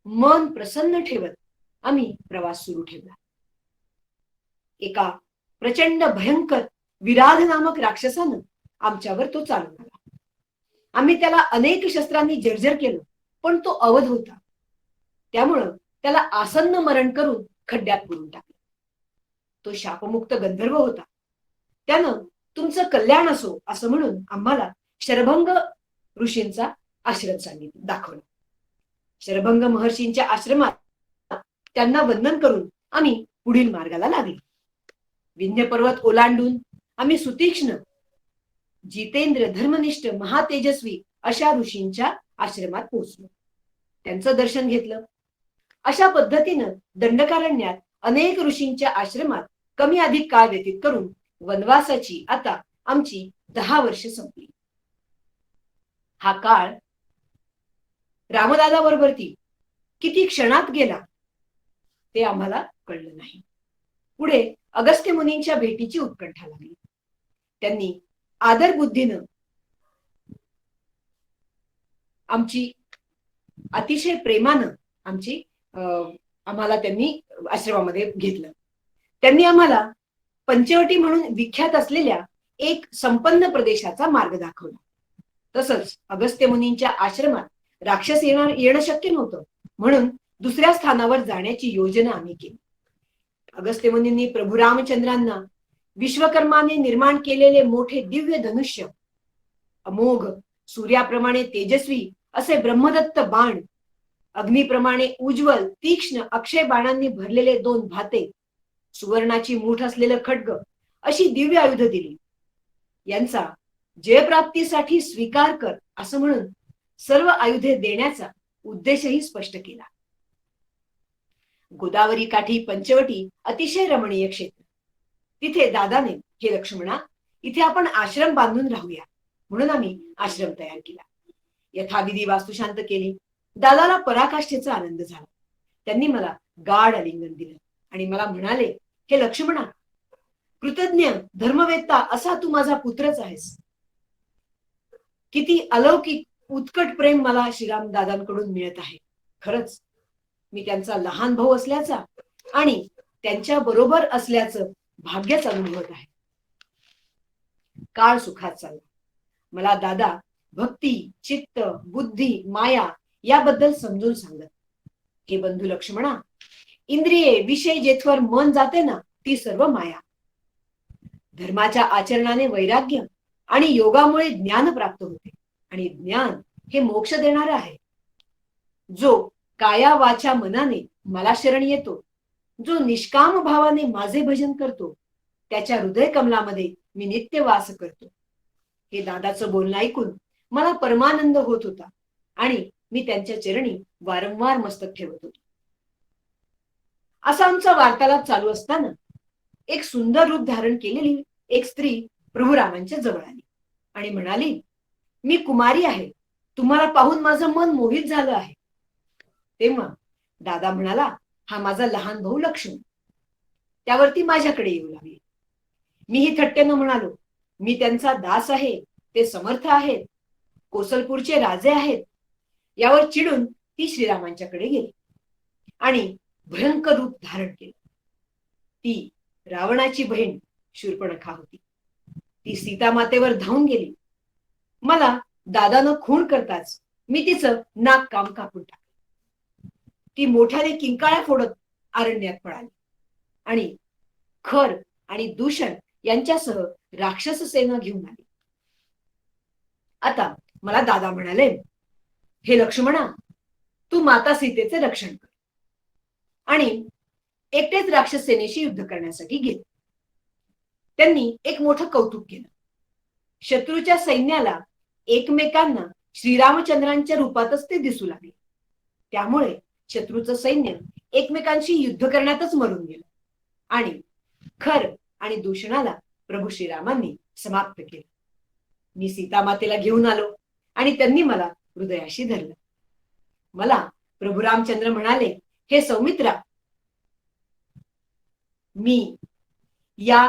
मन प्रसन्न ठेवत आम्ही प्रवास सुरू ठेवला. एका प्रचंड भयंकर विराध नामक राक्षसानं आमच्यावर तो चालून आला. आम्ही त्याला अनेक शस्त्रांनी जर्जर केलं, पण तो अवध होता. त्यामुळं त्याला आसन्न मरण करून खड्ड्यात पुरून टाकलं. तो शापमुक्त गंधर्व होता. त्यानं तुमचं कल्याण असो असं म्हणून आम्हाला शरभंग ऋषींचा आश्रम दाखवला. शरभंग महर्षींच्या आश्रमात त्यांना वंदन करून आम्ही पुढील मार्गाला लागलो. विंध्य पर्वत ओलांडून आम्ही सुतीक्ष्ण, जितेंद्र, धर्मनिष्ठ, महातेजस्वी अशा ऋषींच्या आश्रमात पोहोचलो. त्यांचं दर्शन घेतलं. अशा पद्धतीनं दंडकारण्यात अनेक ऋषींच्या आश्रमात कमी अधिक काळ व्यतीत करून वनवासाची आता आमची 10 वर्ष संपली. हा काळ रामदादा बरोबरती किती क्षणात गेला ते आम्हाला कळलं नाही. पुढे अगस्त्य मुनींच्या भेटीची उत्कंठा लागली. त्यांनी आदर बुद्धीनं आमची, अतिशय प्रेमानं आम्हाला त्यांनी आश्रमामध्ये घेतलं. त्यांनी आम्हाला पंचवटी म्हणून विख्यात असलेल्या एक संपन्न प्रदेशाचा मार्ग दाखवला. तसंच अगस्त्य मुनींच्या आश्रमात राक्षस येणं शक्य नव्हतं, म्हणून दुसऱ्या स्थानावर जाण्याची योजना आम्ही केली. अगस्त्य मुनींनी प्रभू रामचंद्रांना विश्वकर्माने निर्माण केलेले मोठे दिव्य धनुष्य, अमोघ सूर्याप्रमाणे तेजस्वी असे ब्रह्मदत्त बाण, अग्नीप्रमाणे उज्ज्वल तीक्ष्ण अक्षय बाणांनी भरलेले 2 भाते, सुवर्णाची मूठ असलेलं खड्ग अशी दिव्य आयुध दिली. यांचा जयप्राप्तीसाठी स्वीकार कर असं म्हणून सर्व आयुधे देण्याचा उद्देशही स्पष्ट केला. गोदावरी काठी पंचवटी अतिशय रमणीय क्षेत्र. तिथे दादाने, हे लक्ष्मणा, इथे आपण आश्रम बांधून राहूया म्हणून आम्ही आश्रम तयार केला. यथाविधी वास्तुशांत केली. दादाला पराकाष्ठेचा आनंद झाला. त्यांनी मला गाढ आलिंगन दिलं आणि मला म्हणाले, हे लक्ष्मणा, कृतज्ञ धर्मवेत्ता असा तू माझा पुत्रच आहेस. किती अलौकिक उत्कट प्रेम मला श्रीराम दादांकडून मिळत आहे. खरंच मी त्यांचा लहान भाऊ असल्याचा आणि त्यांच्या बरोबर असल्याचं भाग्यच अनुभवत आहे. काळ सुखात चालला. मला दादा भक्ती, चित्त, बुद्धी, माया याबद्दल समजून सांगत, हे बंधू लक्ष्मणा, इंद्रिये, विषय जेथवर मन जाते ना, ती सर्व माया. धर्माच्या आचरणाने वैराग्य आणि योगामुळे ज्ञान प्राप्त होते आणि ज्ञान हे मोक्ष देणारं आहे. जो काया वाचा मनाने मला शरण येतो, जो निष्काम भावाने माझे भजन करतो, त्याच्या हृदय कमलामध्ये मी नित्य वास करतो. हे दादाचं बोलणं ऐकून मला परमानंद होत होता आणि मी त्यांच्या चरणी वारंवार मस्तक ठेवत होतो. असा आमचा वार्तालाप चालू असताना एक सुंदर रूप धारण केलेली एक स्त्री प्रभू रामांच्या जवळ आली आणि म्हणाली, मी कुमारी आहे, तुम्हाला पाहून माझं मन मोहित झालं आहे. तेव्हा दादा म्हणाला, हा माझा लहान भाऊ लक्ष्मण. त्यावरती माझ्याकडे येऊ लागली. मीही थट्टेनं म्हणालो, मी त्यांचा दास आहे, ते समर्थ आहेत, कोसलपूरचे राजे आहेत. यावर चिडून ती श्रीरामांच्याकडे गेली आणि भयंकर रूप धारण केलं. ती रावणाची बहीण शूर्पणखा होती. ती सीता मातेवर धावून गेली. मला दादानं खून करताच मी तिचं नाक काम कापून टाकलं. ती मोठ्याने किंकाळ्या फोडत अरण्यात पळाली आणि खर आणि दूषण यांच्यासह राक्षस सेना घेऊन आली. आता मला दादा म्हणाले, हे लक्ष्मणा, तू माता सीतेचे रक्षण कर आणि एकटेच राक्षस सेनेशी युद्ध करण्यासाठी गेले. त्यांनी एक मोठं कौतुक केलं. शत्रूच्या सैन्याला एकमेकांना श्रीरामचंद्रांच्या रूपातच ते दिसू लागले. त्यामुळे शत्रूचं सैन्य एकमेकांशी युद्ध करण्यातच मरून गेलं आणि खर आणि दूषणाला प्रभू श्रीरामांनी समाप्त केलं. मी सीतामातेला घेऊन आलो आणि त्यांनी मला हृदयाशी धरलं. मला प्रभू रामचंद्र म्हणाले, हे सौमित्रा, मी या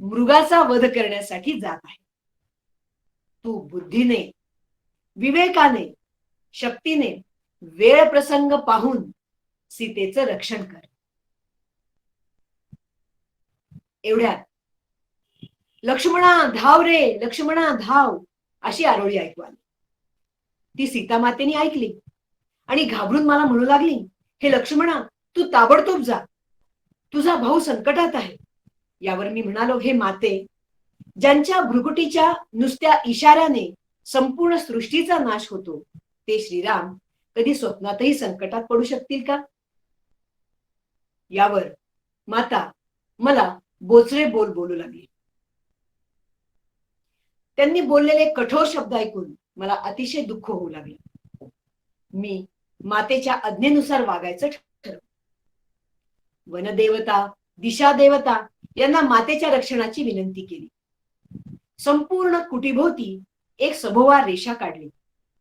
मृगाचा वध करण्यासाठी जात आहे. तू बुद्धीने, विवेकाने, शक्तीने वेळ प्रसंग पाहून सीतेचं रक्षण कर. एवढ्यात लक्ष्मणा धाव रे, लक्ष्मणा धाव अशी आरोळी ऐकू आली. ती सीता मातेने ऐकली आणि घाबरून मला म्हणू लागली, हे लक्ष्मणा, तू ताबडतोब जा, तुझा भाऊ संकटात आहे. यावर मी म्हणालो, हे माते, ज्यांच्या भ्रुकुटीच्या नुसत्या इशाऱ्याने संपूर्ण सृष्टीचा नाश होतो ते श्रीराम कधी स्वप्नातही संकटात पडू शकतील का? यावर माता मला बोचरे बोल बोलू लागली. त्यांनी बोललेले कठोर शब्द ऐकून मला अतिशय दुःख होऊ लागले. मी मातेच्या आज्ञेनुसार वागायचं ठरवलं. वनदेवता, दिशा देवता यांना मातेच्या रक्षणाची विनंती केली. संपूर्ण कुटीभोवती एक सभोवार रेषा काढली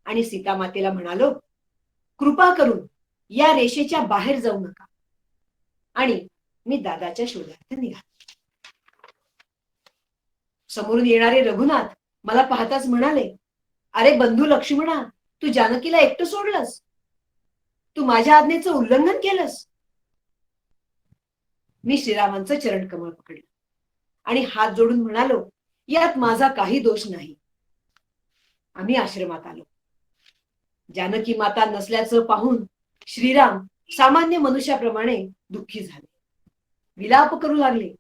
आणि सीता मातेला म्हणालो, कृपा करून या रेषेच्या बाहेर जाऊ नका. आणि मी दादाच्या शोधार्थ निघाले. समोरून येणारे रघुनाथ मला पाहताच म्हणाले, अरे बंधू लक्ष्मणा, तू जानकीला एकटं सोडलंस, तू माझ्या आज्ञेचं उल्लंघन केलंस. मी श्रीरामांचं चरणकमळ पकडलं आणि हात जोडून म्हणालो, यात माझा काही दोष नाही. आम्ही आश्रमात आलो. जानकी माता नसल्याचं पाहून श्रीराम सामान्य मनुष्याप्रमाणे दुःखी झाले. विलाप करू लागले.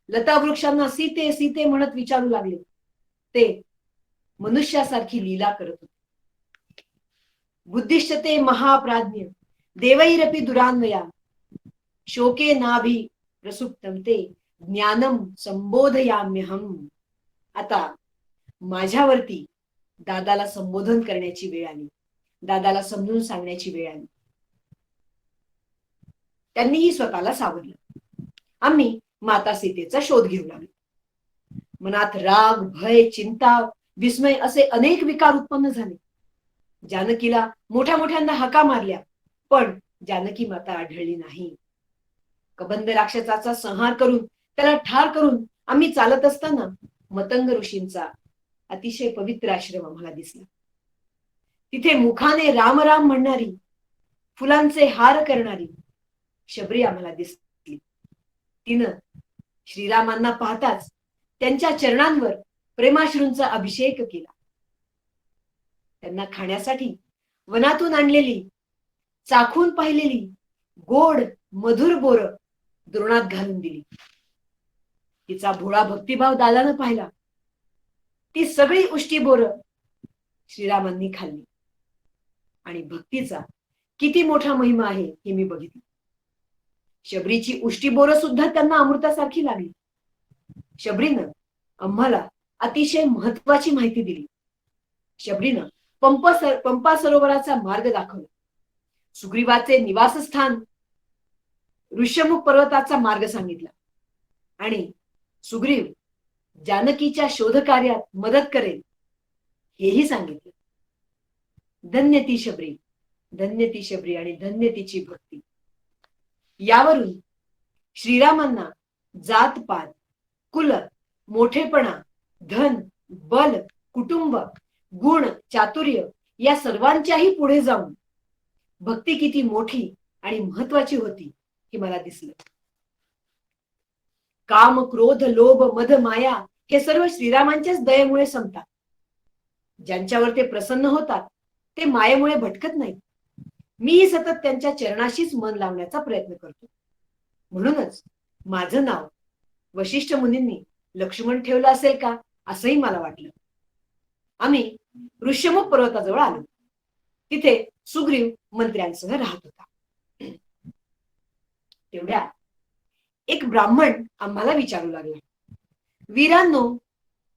लता वृक्षांना सीते सीते म्हणत विचारू लागले. ते मनुष्यासारखी लीला करत होते. बुद्धिष्ठते महाप्राज्ञ देवैरपि दुरान्वया शोके नाभि प्रसुप्तम ते ज्ञानम संबोधयाम्यहम. आता माझ्यावरती दादाला संबोधन करण्याची वेळ आली. दादाला समजून सांगण्याची वेळ आली. त्यांनीही स्वतःला सावरलं. आम्ही माता सीतेचा शोध घेऊ लागलो. मनात राग, भय, चिंता, विस्मय असे अनेक विकार उत्पन्न झाले. जानकीला मोठ्या मोठ्यांदा हाका मारल्या, पण जानकी माता आढळली नाही. कबंद राक्षसाचा संहार करून त्याला ठार करून आम्ही चालत असताना मतंग ऋषींचा अतिशय पवित्र आश्रम आम्हाला दिसला. तिथे मुखाने राम राम म्हणणारी, फुलांचे हार करणारी शबरी आम्हाला दिसली. तिनं श्रीरामांना पाहताच त्यांच्या चरणांवर प्रेमाश्रूंचा अभिषेक केला. त्यांना खाण्यासाठी वनातून आणलेली, चाखून पाहिलेली गोड मधुर बोर द्रोणात घालून दिली. तिचा भोळा भक्तिभाव दादानं पाहिला. ती सगळी उष्टी बोर श्रीरामांनी खाल्ली आणि भक्तीचा किती मोठा महिमा आहे हे मी बघितलं. शबरीची उष्टी बोरं सुद्धा त्यांना अमृतासारखी लागली. शबरीनं आम्हाला अतिशय महत्वाची माहिती दिली. शबरीनं पंपा सरोवराचा मार्ग दाखवला. सुग्रीवाचे निवासस्थान ऋष्यमुख पर्वताचा मार्ग सांगितला आणि सुग्रीव जानकीच्या शोध कार्यात मदत करेल हेही सांगितलं. धन्य ती शबरी, धन्य ती शबरी आणि धन्य तिची भक्ती. यावरून श्रीरामांना जातपात, कुल, मोठेपणा, धन, बल, कुटुंब, गुण, चातुर्य या सर्वांच्याही पुढे जाऊन भक्ती किती मोठी आणि महत्वाची होती हे मला दिसलं. काम, क्रोध, लोभ, मद, माया हे सर्व श्रीरामांच्याच दयेमुळे संपतात. ज्यांच्यावर ते प्रसन्न होतात ते मायेमुळे भटकत नाहीत. मीही सतत त्यांच्या चरणाशीच मन लावण्याचा प्रयत्न करतो. म्हणूनच माझं नाव वशिष्ठ मुनींनी लक्ष्मण ठेवलं असेल का असंही मला वाटलं. आम्ही ऋष्यमुख पर्वताजवळ आलो. तिथे सुग्रीव मंत्र्यांसह राहत होता. तेवढ्या एक ब्राह्मण आम्हाला विचारू लागला, वीरांनो,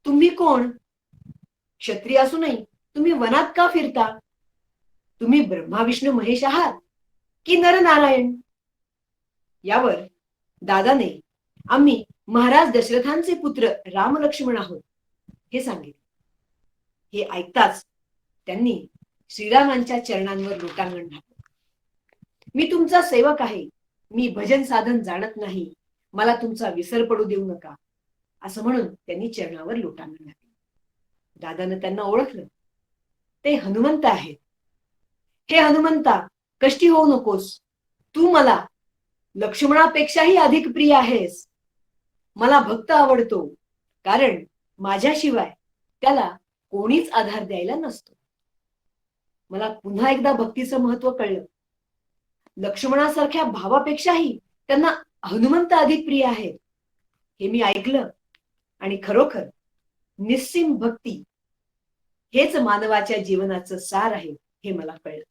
तुम्ही कोण? क्षत्रिय असूनही तुम्ही वनात का फिरता? तुम्ही ब्रह्मा विष्णू महेश आहात की नरनारायण? यावर दादाने आम्ही महाराज दशरथांचे पुत्र राम लक्ष्मण आहोत हे सांगितले. हे ऐकताच त्यांनी श्रीरामांच्या चरणांवर लोटांगण घातलं. मी तुमचा सेवक आहे. मी भजन साधन जाणत नाही. मला तुमचा विसर पडू देऊ नका. असं म्हणून त्यांनी चरणावर लोटांगण घातलं. दादानं त्यांना ओळखलं. ते हनुमंत आहेत. हे हनुमंता, कष्टी होऊ नकोस. तू मला लक्ष्मणापेक्षाही अधिक प्रिय आहेस. मला भक्त आवडतो, कारण माझ्याशिवाय त्याला कोणीच आधार द्यायला नसतो. मला पुन्हा एकदा भक्तीचं महत्व कळलं. लक्ष्मणासारख्या भावापेक्षाही त्यांना हनुमंत अधिक प्रिय आहेत हे मी ऐकलं, आणि खरोखर निस्सीम भक्ती हेच मानवाच्या जीवनाचं सार आहे हे मला कळलं.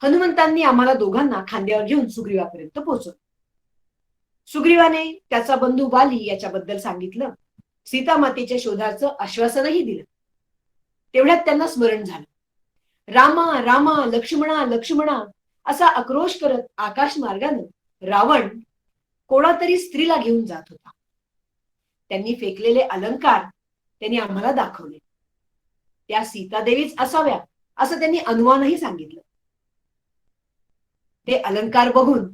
हनुमंतांनी आम्हाला दोघांना खांद्यावर घेऊन सुग्रीवापर्यंत पोहोचवलं. सुग्रीवाने त्याचा बंधू वाली याच्याबद्दल सांगितलं. सीता मातेच्या शोधाचं आश्वासनही दिलं. तेवढ्यात त्यांना स्मरण झालं. रामा रामा लक्ष्मणा लक्ष्मणा असा आक्रोश करत आकाश मार्गानं रावण कोणातरी स्त्रीला घेऊन जात होता. त्यांनी फेकलेले अलंकार त्यांनी आम्हाला दाखवले. त्या सीतादेवीच असाव्या असं त्यांनी अनुमानही सांगितलं. ते अलंकार बघून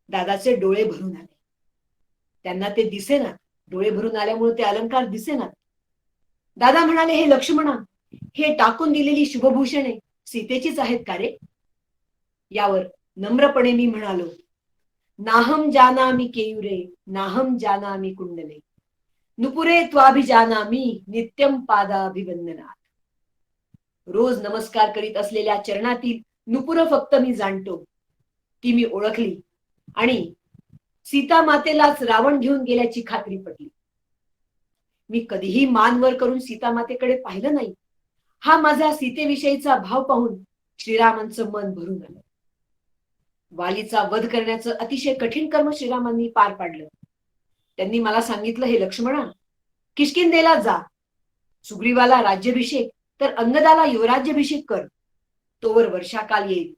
दादाचे डोळे भरून आले. त्यांना ते दिसेना. डोळे भरून आल्यामुळे ते अलंकार दिसेना. दादा म्हणाले, हे लक्ष्मणा, हे टाकून दिलेली शुभभूषणे सीतेचीच आहेत का रे? यावर नम्रपणे मी म्हणालो, नाहम जानामि केयुरे नाहम जानामि कुंडले नुपुरे त्वाभिजानामि नित्यम पादाभिवंदनात. रोज नमस्कार करीत असलेल्या चरणातील नुपुर फक्त मी जाणतो, ती मी ओळखली, आणि सीता मातेलाच रावण घेऊन गेल्याची खात्री पटली. मी कधीही मान वर करून सीता मातेकडे पाहिलं नाही. हा माझा सीतेविषयीचा भाव पाहून श्रीरामांचं मन भरून आलं. वालीचा वध करण्याचं अतिशय कठीण कर्म श्रीरामांनी पार पाडलं. त्यांनी मला सांगितलं, हे लक्ष्मणा, किष्किंधेला जा. सुग्रीवाला राज्याभिषेक तर अंगदाला युवराज्याभिषेक कर. तोवर वर्षाकाल येईल.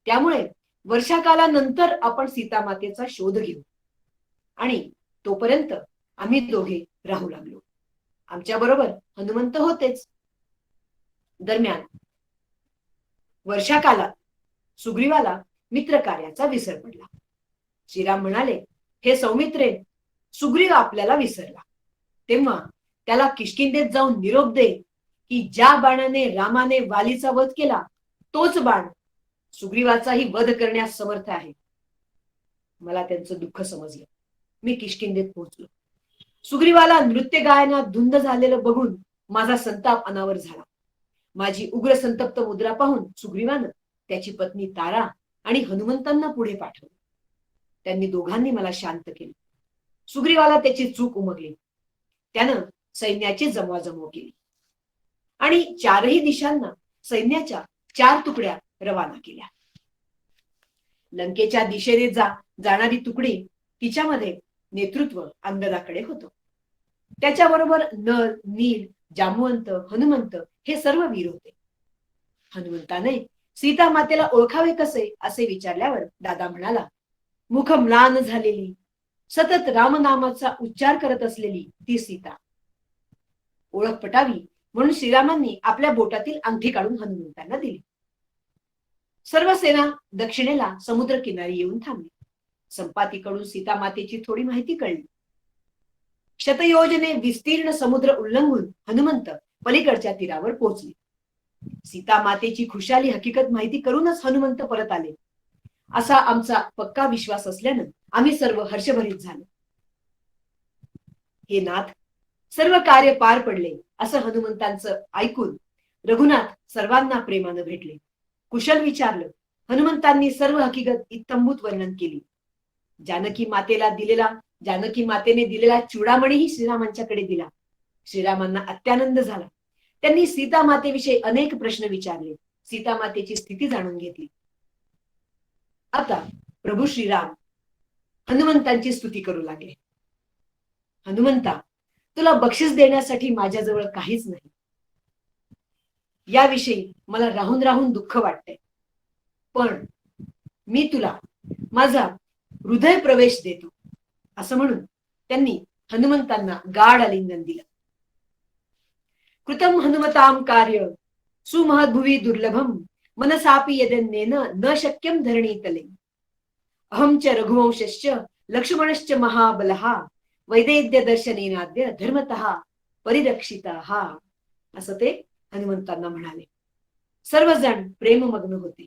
त्यामुळे वर्षाकालानंतर आपण सीतामातेचा शोध घेऊ, आणि तोपर्यंत आम्ही दोघे राहू लागलो. आमच्या बरोबर हनुमंत होतेच. दरम्यान वर्षाकालात सुग्रीवाला मित्र कार्याचा विसर पडला. श्रीराम म्हणाले, हे सौमित्रे, सुग्रीव आपल्याला विसरला. तेव्हा त्याला किष्किंधेत जाऊन निरोप दे की ज्या बाणाने रामाने वालीचा वध केला तोच बाण सुग्रीवाचाही वध करण्यास समर्थ आहे. मला त्यांचं दुःख समजलं. मी किष्किंधेत पोहोचलो. सुग्रीवाला नृत्य गायनात धुंद झालेलं बघून माझा संताप अनावर झाला. माझी उग्र संतप्त मुद्रा पाहून सुग्रीवानं त्याची पत्नी तारा आणि हनुमंतांना पुढे पाठवलं. त्यांनी दोघांनी मला शांत केले. सुग्रीवाला त्याची चूक उमगली. त्यानं सैन्याची जमवाजमव केली आणि चारही दिशांना सैन्याच्या 4 तुकड्या रवाना केल्या. लंकेच्या दिशेने जाणारी तुकडी, तिच्यामध्ये नेतृत्व अंगदाकडे होतं. त्याच्याबरोबर नल, नील, जांबुवंत, हनुमंत हे सर्व वीर होते. हनुमंताने सीता मातेला ओळखावे कसे असे विचारल्यावर दादा म्हणाला, मुख म्लान झालेली, सतत रामनामाचा उच्चार करत असलेली ती सीता. ओळख पटावी म्हणून श्रीरामांनी आपल्या बोटातील अंगठी काढून हनुमंतांना दिली. सर्व सेना दक्षिणेला समुद्र किनारी येऊन थांबली. संपातीकडून सीता मातेची थोडी माहिती कळली. शतयोजने विस्तीर्ण समुद्र उल्लंघून हनुमंत पलीकडच्या तीरावर पोहोचले. सीता मातेची खुशाली हकीकत माहिती करूनच हनुमंत परत आले असा आमचा पक्का विश्वास असल्यानं आम्ही सर्व हर्षभरीत झालो. हे नाथ, सर्व कार्य पार पडले असं हनुमंतांचं ऐकून रघुनाथ सर्वांना प्रेमानं भेटले. कुशल विचारलं. हनुमंतांनी सर्व हकीकत इत्तंभूत वर्णन केली. जानकी मातेने दिलेला चूडामणीही श्रीरामांच्याकडे दिला. श्रीरामांना अत्यानंद झाला. त्यांनी सीता मातेविषयी अनेक प्रश्न विचारले. सीता मातेची स्थिती जाणून घेतली. आता प्रभू श्रीराम हनुमंतांची स्तुती करू लागले. हनुमंता, तुला बक्षीस देण्यासाठी माझ्याजवळ काहीच नाही. याविषयी मला राहून राहून दुःख वाटतंय, पण मी तुला माझा हृदय प्रवेश देतो असं म्हणून त्यांनी हनुमंतांना गाढ आलिंगन दिलं. कृतम हनुमताम कार्य सुमहद्भुवि दुर्लभम मनसापि यदन्येन न शक्यम धरणीतले अहम च रघुवंशश्च लक्ष्मणश्च महाबलः वैदेद्य दर्शनेनाद्य धर्मतः परिरक्षिता हा, असं ते हनुमंतांना म्हणाले. सर्वजण प्रेममग्न होते.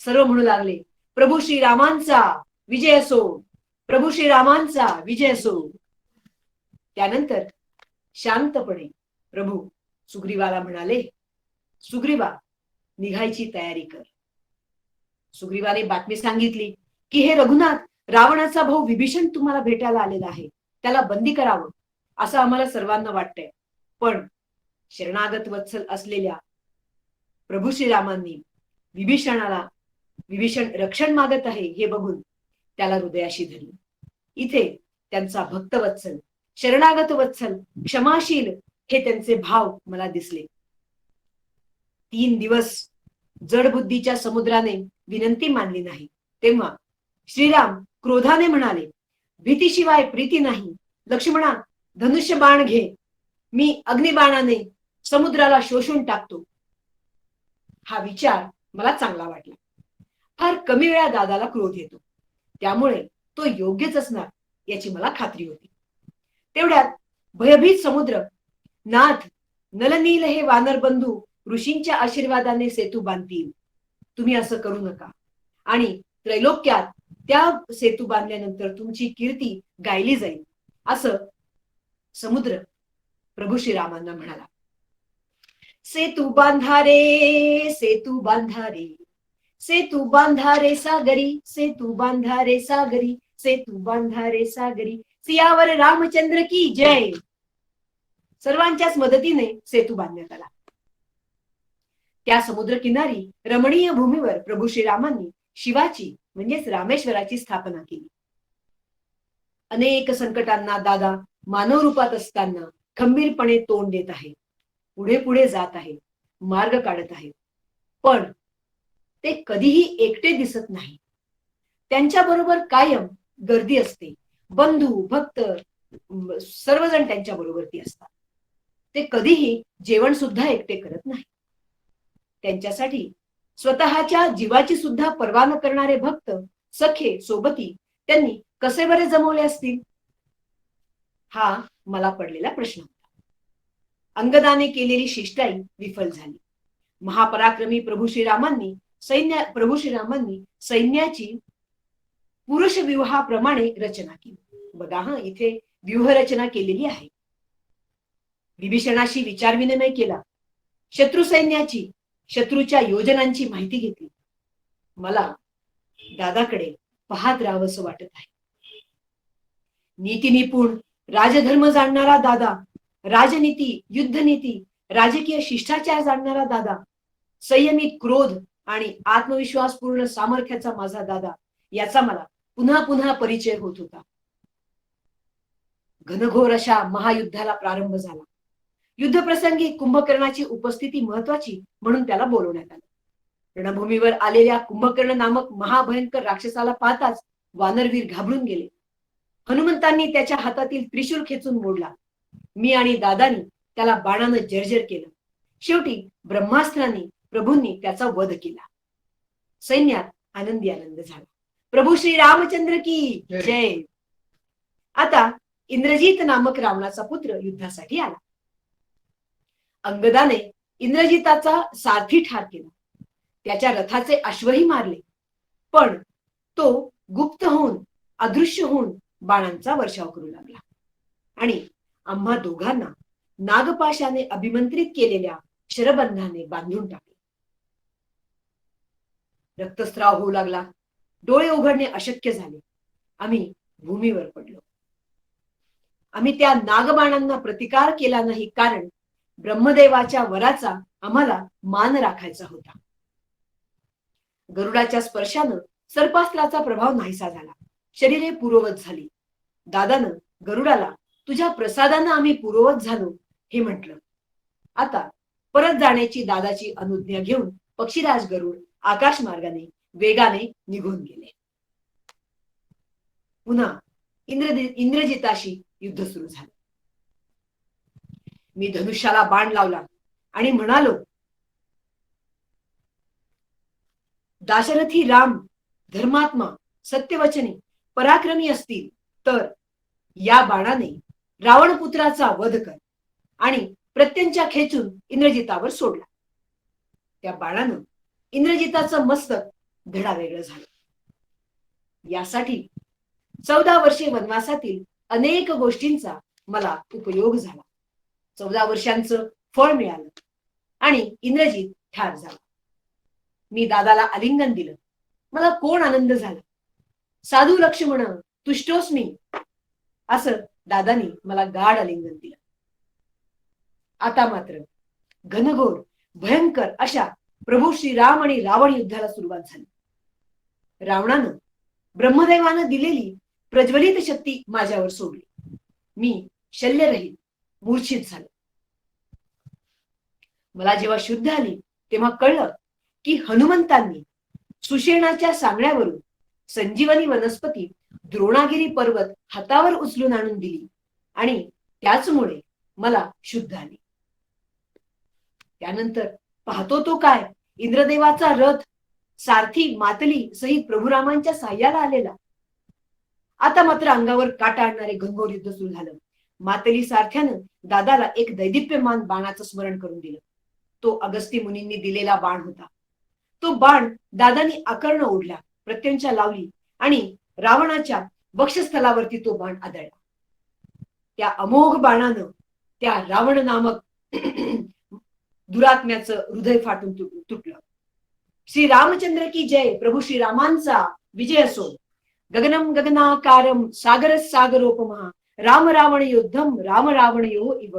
सर्व म्हणू लागले, प्रभू श्रीरामांचा विजय असो, प्रभू श्रीरामांचा विजय असो. त्यानंतर शांतपणे प्रभू सुग्रीवाला म्हणाले, सुग्रीवा, निघायची तयारी कर. सुग्रीवाने बातमी सांगितली की हे रघुनाथ, रावणाचा भाऊ विभीषण तुम्हाला भेटायला आलेला आहे. त्याला बंदी करावं असं आम्हाला सर्वांना वाटतंय. पण शरणागत वत्सल असलेल्या प्रभू श्रीरामांनी विभीषण रक्षण मागत आहे हे बघून त्याला हृदयाशी धरले. इथे त्यांचा भक्तवत्सल, शरणागत वत्सल, क्षमाशील हे त्यांचे भाव मला दिसले. 3 दिवस जडबुद्धीच्या समुद्राने विनंती मानली नाही, तेव्हा श्रीराम क्रोधाने म्हणाले, भीतीशिवाय प्रीती नाही. लक्ष्मणा, धनुष्य बाण घे, मी अग्निबाणाने समुद्राला शोषून टाकतो. हा विचार मला चांगला वाटला. फार कमी वेळा दादाला क्रोध येतो, त्यामुळे तो योग्यच असणार याची मला खात्री होती. तेवढ्यात भयभीत समुद्र, नाथ, नलनील हे वानर बंधू ऋषींच्या आशीर्वादाने सेतू बांधतील. तुम्ही असं करू नका आणि त्रैलोक्यात त्या सेतू बांधल्यानंतर तुमची कीर्ती गायली जाईल, असं समुद्र प्रभू श्रीरामांना म्हणाला. सेतू बांधारे, सेतू बांधारे, सेतू बांधारे सागरी, सेतू बांधारे सागरी, सेतू बांधारे सागरी, सियावर रामचंद्र की जय. सर्वांच्याच मदतीने सेतू बांधण्यात आला. त्या समुद्र किनारी रमणीय भूमीवर प्रभू श्रीरामांनी शिवाची म्हणजेच रामेश्वराची स्थापना केली. अनेक संकटांना दादा मानव रूपात असताना खंबीरपणे तोंड देत आहे, पुढे पुढे जात आहे, मार्ग काढत आहे. पण ते कधीही एकटे दिसत नाही. त्यांच्या बरोबर कायम गर्दी असते. बंधू, भक्त सर्वजण त्यांच्या बरोबरती असतात. ते कधीही जेवण सुद्धा एकटे करत नाही. त्यांच्यासाठी स्वतःच्या जीवाची सुद्धा पर्वा न करणारे भक्त, सखे, सोबती त्यांनी कसे बरे जमवले असतील, हा मला पडलेला प्रश्न होता. अंगदाने केलेली शिष्टाई विफल झाली. महापराक्रमी प्रभू श्रीरामांनी सैन्याची पुरुष व्यूहाप्रमाणे रचना केली. बघा हा, इथे व्यूहरचना केलेली आहे. विभीषणाशी विचारविनिमय केला, शत्रू सैन्याची, शत्रूच्या योजनांची माहिती घेतली. मला दादाकडे पाहत राहावंसं वाटत आहे. नीती निपुण, राजधर्म जाणणारा दादा, राजनीती, युद्धनीती, राजकीय शिष्टाचार जाणणारा दादा, संयमित क्रोध आणि आत्मविश्वासपूर्ण सामर्थ्याचा माझा दादा, याचा मला पुन्हा पुन्हा परिचय होत होता. घनघोर अशा महायुद्धाला प्रारंभ झाला. युद्धप्रसंगी कुंभकर्णाची उपस्थिती महत्वाची म्हणून त्याला बोलवण्यात आलं. रणभूमीवर आलेल्या कुंभकर्ण नामक महाभयंकर राक्षसाला पाहताच वानरवीर घाबरून गेले. हनुमंतांनी त्याच्या हातातील त्रिशूल खेचून मोडला. मी आणि दादानी त्याला बाणानं जर्जर केलं. शेवटी ब्रह्मास्त्रांनी प्रभूंनी त्याचा वध केला. सैन्यात आनंदी आनंद झाला. प्रभू श्री रामचंद्र की जय. आता इंद्रजित नामक रावणाचा पुत्र युद्धासाठी आला. अंगदाने इंद्रजिताचा सारथी ठार केला. त्याच्या रथाचे अश्वही मारले. पण तो गुप्त होऊन, अदृश्य होऊन बाणांचा वर्षाव करू लागला आणि आम्हा दोघांना नागपाशाने अभिमंत्रित केलेल्या शरबंधाने बांधून टाकले. रक्तस्राव होऊ लागला. डोळे उघडणे अशक्य झाले. आम्ही भूमीवर पडलो. आम्ही त्या नागबाणांना प्रतिकार केला नाही, कारण ब्रह्मदेवाच्या वराचा आम्हाला मान राखायचा होता. गरुडाच्या स्पर्शानं सर्पास्त्राचा प्रभाव नाहीसा झाला. शरीरे पूर्ववत झाली. दादानं गरुडाला तुझ्या प्रसादानं आम्ही पूर्ववत झालो हे म्हटलं. आता परत जाण्याची दादाची अनुज्ञा घेऊन पक्षीराज गरुड आकाश मार्गाने वेगाने निघून गेले. पुन्हा इंद्रजिताशी युद्ध सुरू झालं. मी धनुष्याला बाण लावला आणि म्हणालो, दाशरथी राम धर्मात्मा, सत्यवचनी, पराक्रमी असतील तर या बाणाने रावणपुत्राचा वध कर आणि प्रत्यंचा खेचून इंद्रजितावर सोडला. त्या बाणानं इंद्रजिताचं मस्तक धडावेगळं झालं. यासाठी 14 वर्षे वनवासातील अनेक गोष्टींचा मला उपयोग झाला. 14 वर्षांचं फळ मिळालं आणि इंद्रजित ठार झाला. मी दादाला आलिंगन दिलं. मला कोण आनंद झाला. साधू लक्ष्मण तुष्टोस्मी असं दादानी मला गाढ आलिंगन दिलं. आता मात्र घनघोर भयंकर अशा प्रभू श्रीराम आणि रावण युद्धाला सुरुवात झाली. रावणानं ब्रह्मदेवानं दिलेली प्रज्वलित शक्ती माझ्यावर सोडली. मी शल्यरहित मूर्छित झालो. मला जेव्हा शुद्ध आली तेव्हा कळलं की हनुमंतांनी सुषेणाच्या सांगण्यावरून संजीवनी वनस्पती द्रोणागिरी पर्वत हातावर उचलून आणून दिली आणि त्याचमुळे मला शुद्ध आली. त्यानंतर पाहतो तो काय, इंद्रदेवाचा रथ सारथी मातली सहित प्रभुरामांच्या साह्याला आलेला. आता मात्र अंगावर काटा आणणारे घनघोर युद्ध सुरू झालं. मातली सारथ्यानं दादाला एक दैदिप्यमान बाणाचं स्मरण करून दिलं. तो अगस्ती मुनींनी दिलेला बाण होता. तो बाण दादानी आकर्ण ओढला, प्रत्यंचा लावली आणि रावणाच्या वक्षस्थलावरती तो बाण आदळला. त्या अमोघ बाणानं त्या रावण नामक दुरात्म्याचं हृदय फाटून तुटलं. श्री रामचंद्र की जय. प्रभू श्रीरामांचा विजय असो. गगनम गगनाकारम सागर सागरोपमा राम रावण युद्धम राम रावण यो इव.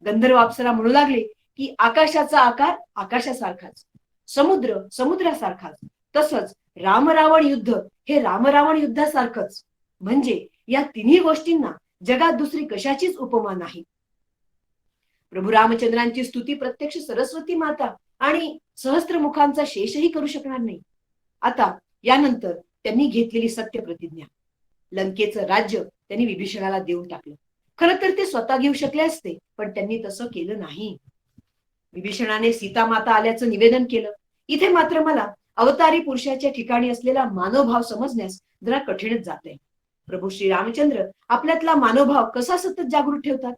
गंधर्व अप्सरा म्हणू लागले की आकाशाचा आकार आकाशासारखाच, समुद्र समुद्रासारखाच, तसंच राम रावण युद्ध हे राम रावण युद्धासारखंच. म्हणजे या तिन्ही गोष्टींना जगात दुसरी कशाचीच उपमा नाही. प्रभू रामचंद्रांची स्तुती प्रत्यक्ष सरस्वती माता आणि सहस्त्रमुखांचा शेषही करू शकणार नाही. आता यानंतर त्यांनी घेतलेली सत्य प्रतिज्ञा, लंकेचं राज्य त्यांनी विभीषणाला देऊन टाकलं. खरं तर ते स्वतः घेऊ शकले असते, पण त्यांनी तसं केलं नाही. विभीषणाने सीता माता आल्याचं निवेदन केलं. इथे मात्र मला अवतारी पुरुषाच्या ठिकाणी असलेला मानवभाव समजण्यास जरा कठीणच जाते. प्रभू श्री रामचंद्र आपल्यातला मानवभाव कसा सतत जागृत ठेवतात.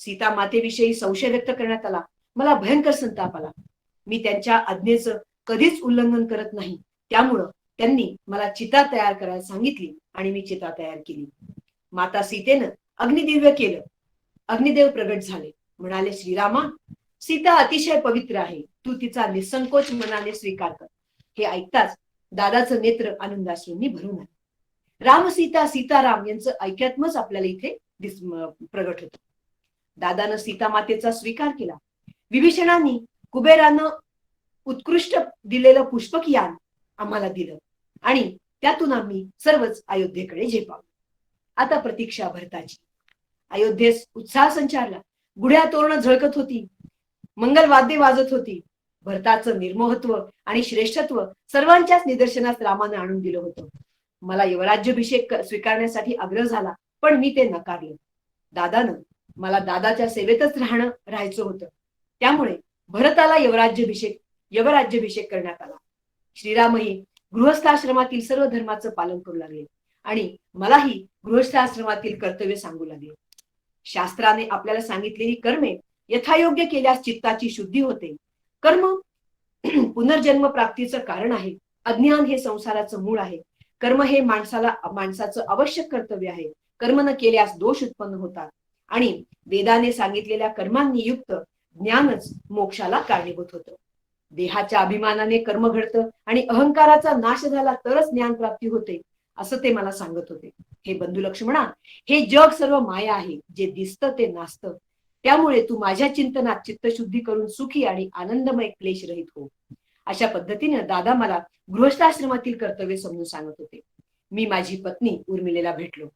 सीता मातेविषयी संशय व्यक्त करण्यात आला. मला भयंकर संताप आला. मी त्यांच्या आज्ञेचं कधीच उल्लंघन करत नाही. त्यामुळं त्यांनी मला चिता तयार करायला सांगितली आणि मी चिता तयार केली. माता सीतेनं अग्निदिव्य केलं. अग्निदेव प्रगट झाले. म्हणाले, श्रीरामा, सीता अतिशय पवित्र आहे. तू तिचा निसंकोच मनाने स्वीकार कर. हे ऐकताच दादाचं नेत्र आनंदाश्रूंनी भरून आलं. राम सीता सीताराम यांचं ऐक्यात्मच आपल्याला इथे प्रगट होतं. दादानं सीता मातेचा स्वीकार केला. विभीषणांनी कुबेरानं उत्कृष्ट दिलेलं पुष्पक यान आम्हाला दिलं आणि त्यातून आम्ही सर्वच अयोध्येकडे झेपावलो. आता प्रतीक्षा भरताची. अयोध्येस उत्साह संचारला. गुढ्या तोरणं झळकत होती. मंगलवाद्ये वाजत होती. भरताचं निर्मोहत्व आणि श्रेष्ठत्व सर्वांच्याच निदर्शनास रामानं आणून दिलं होतं. मला युवराज्याभिषेक स्वीकारण्यासाठी आग्रह झाला, पण मी ते नकारलं. दादानं मला दादाच्या सेवेतच राहायचं होतं. त्यामुळे भरताला यवराज्याभिषेक करण्यात आला. श्रीरामही गृहस्थाश्रमातील सर्व धर्माचं पालन करू लागले आणि मलाही गृहस्थाश्रमातील कर्तव्य सांगू लागले. शास्त्राने आपल्याला सांगितलेली कर्मे यथायोग्य केल्यास चित्ताची शुद्धी होते. कर्म पुनर्जन्म प्राप्तीचं कारण आहे. अज्ञान हे संसाराचं मूळ आहे. कर्म हे माणसाचं आवश्यक कर्तव्य आहे. कर्म न केल्यास दोष उत्पन्न होतात आणि वेदाने सांगितलेल्या कर्मांनी युक्त ज्ञानच मोक्षाला कारणीभूत होतं. देहाच्या अभिमानाने कर्म घडतं आणि अहंकाराचा नाश झाला तरच ज्ञान प्राप्ती होते, असं ते मला सांगत होते. हे बंधू लक्ष्मणा, हे जग सर्व माया आहे. जे दिसतं ते नासतं. त्यामुळे तू माझ्या चिंतनात चित्तशुद्धी करून सुखी आणि आनंदमय क्लेश रहित हो. अशा पद्धतीने दादा मला गृहस्थाश्रमातील कर्तव्य समजून सांगत होते. मी माझी पत्नी उर्मिलेला भेटलो.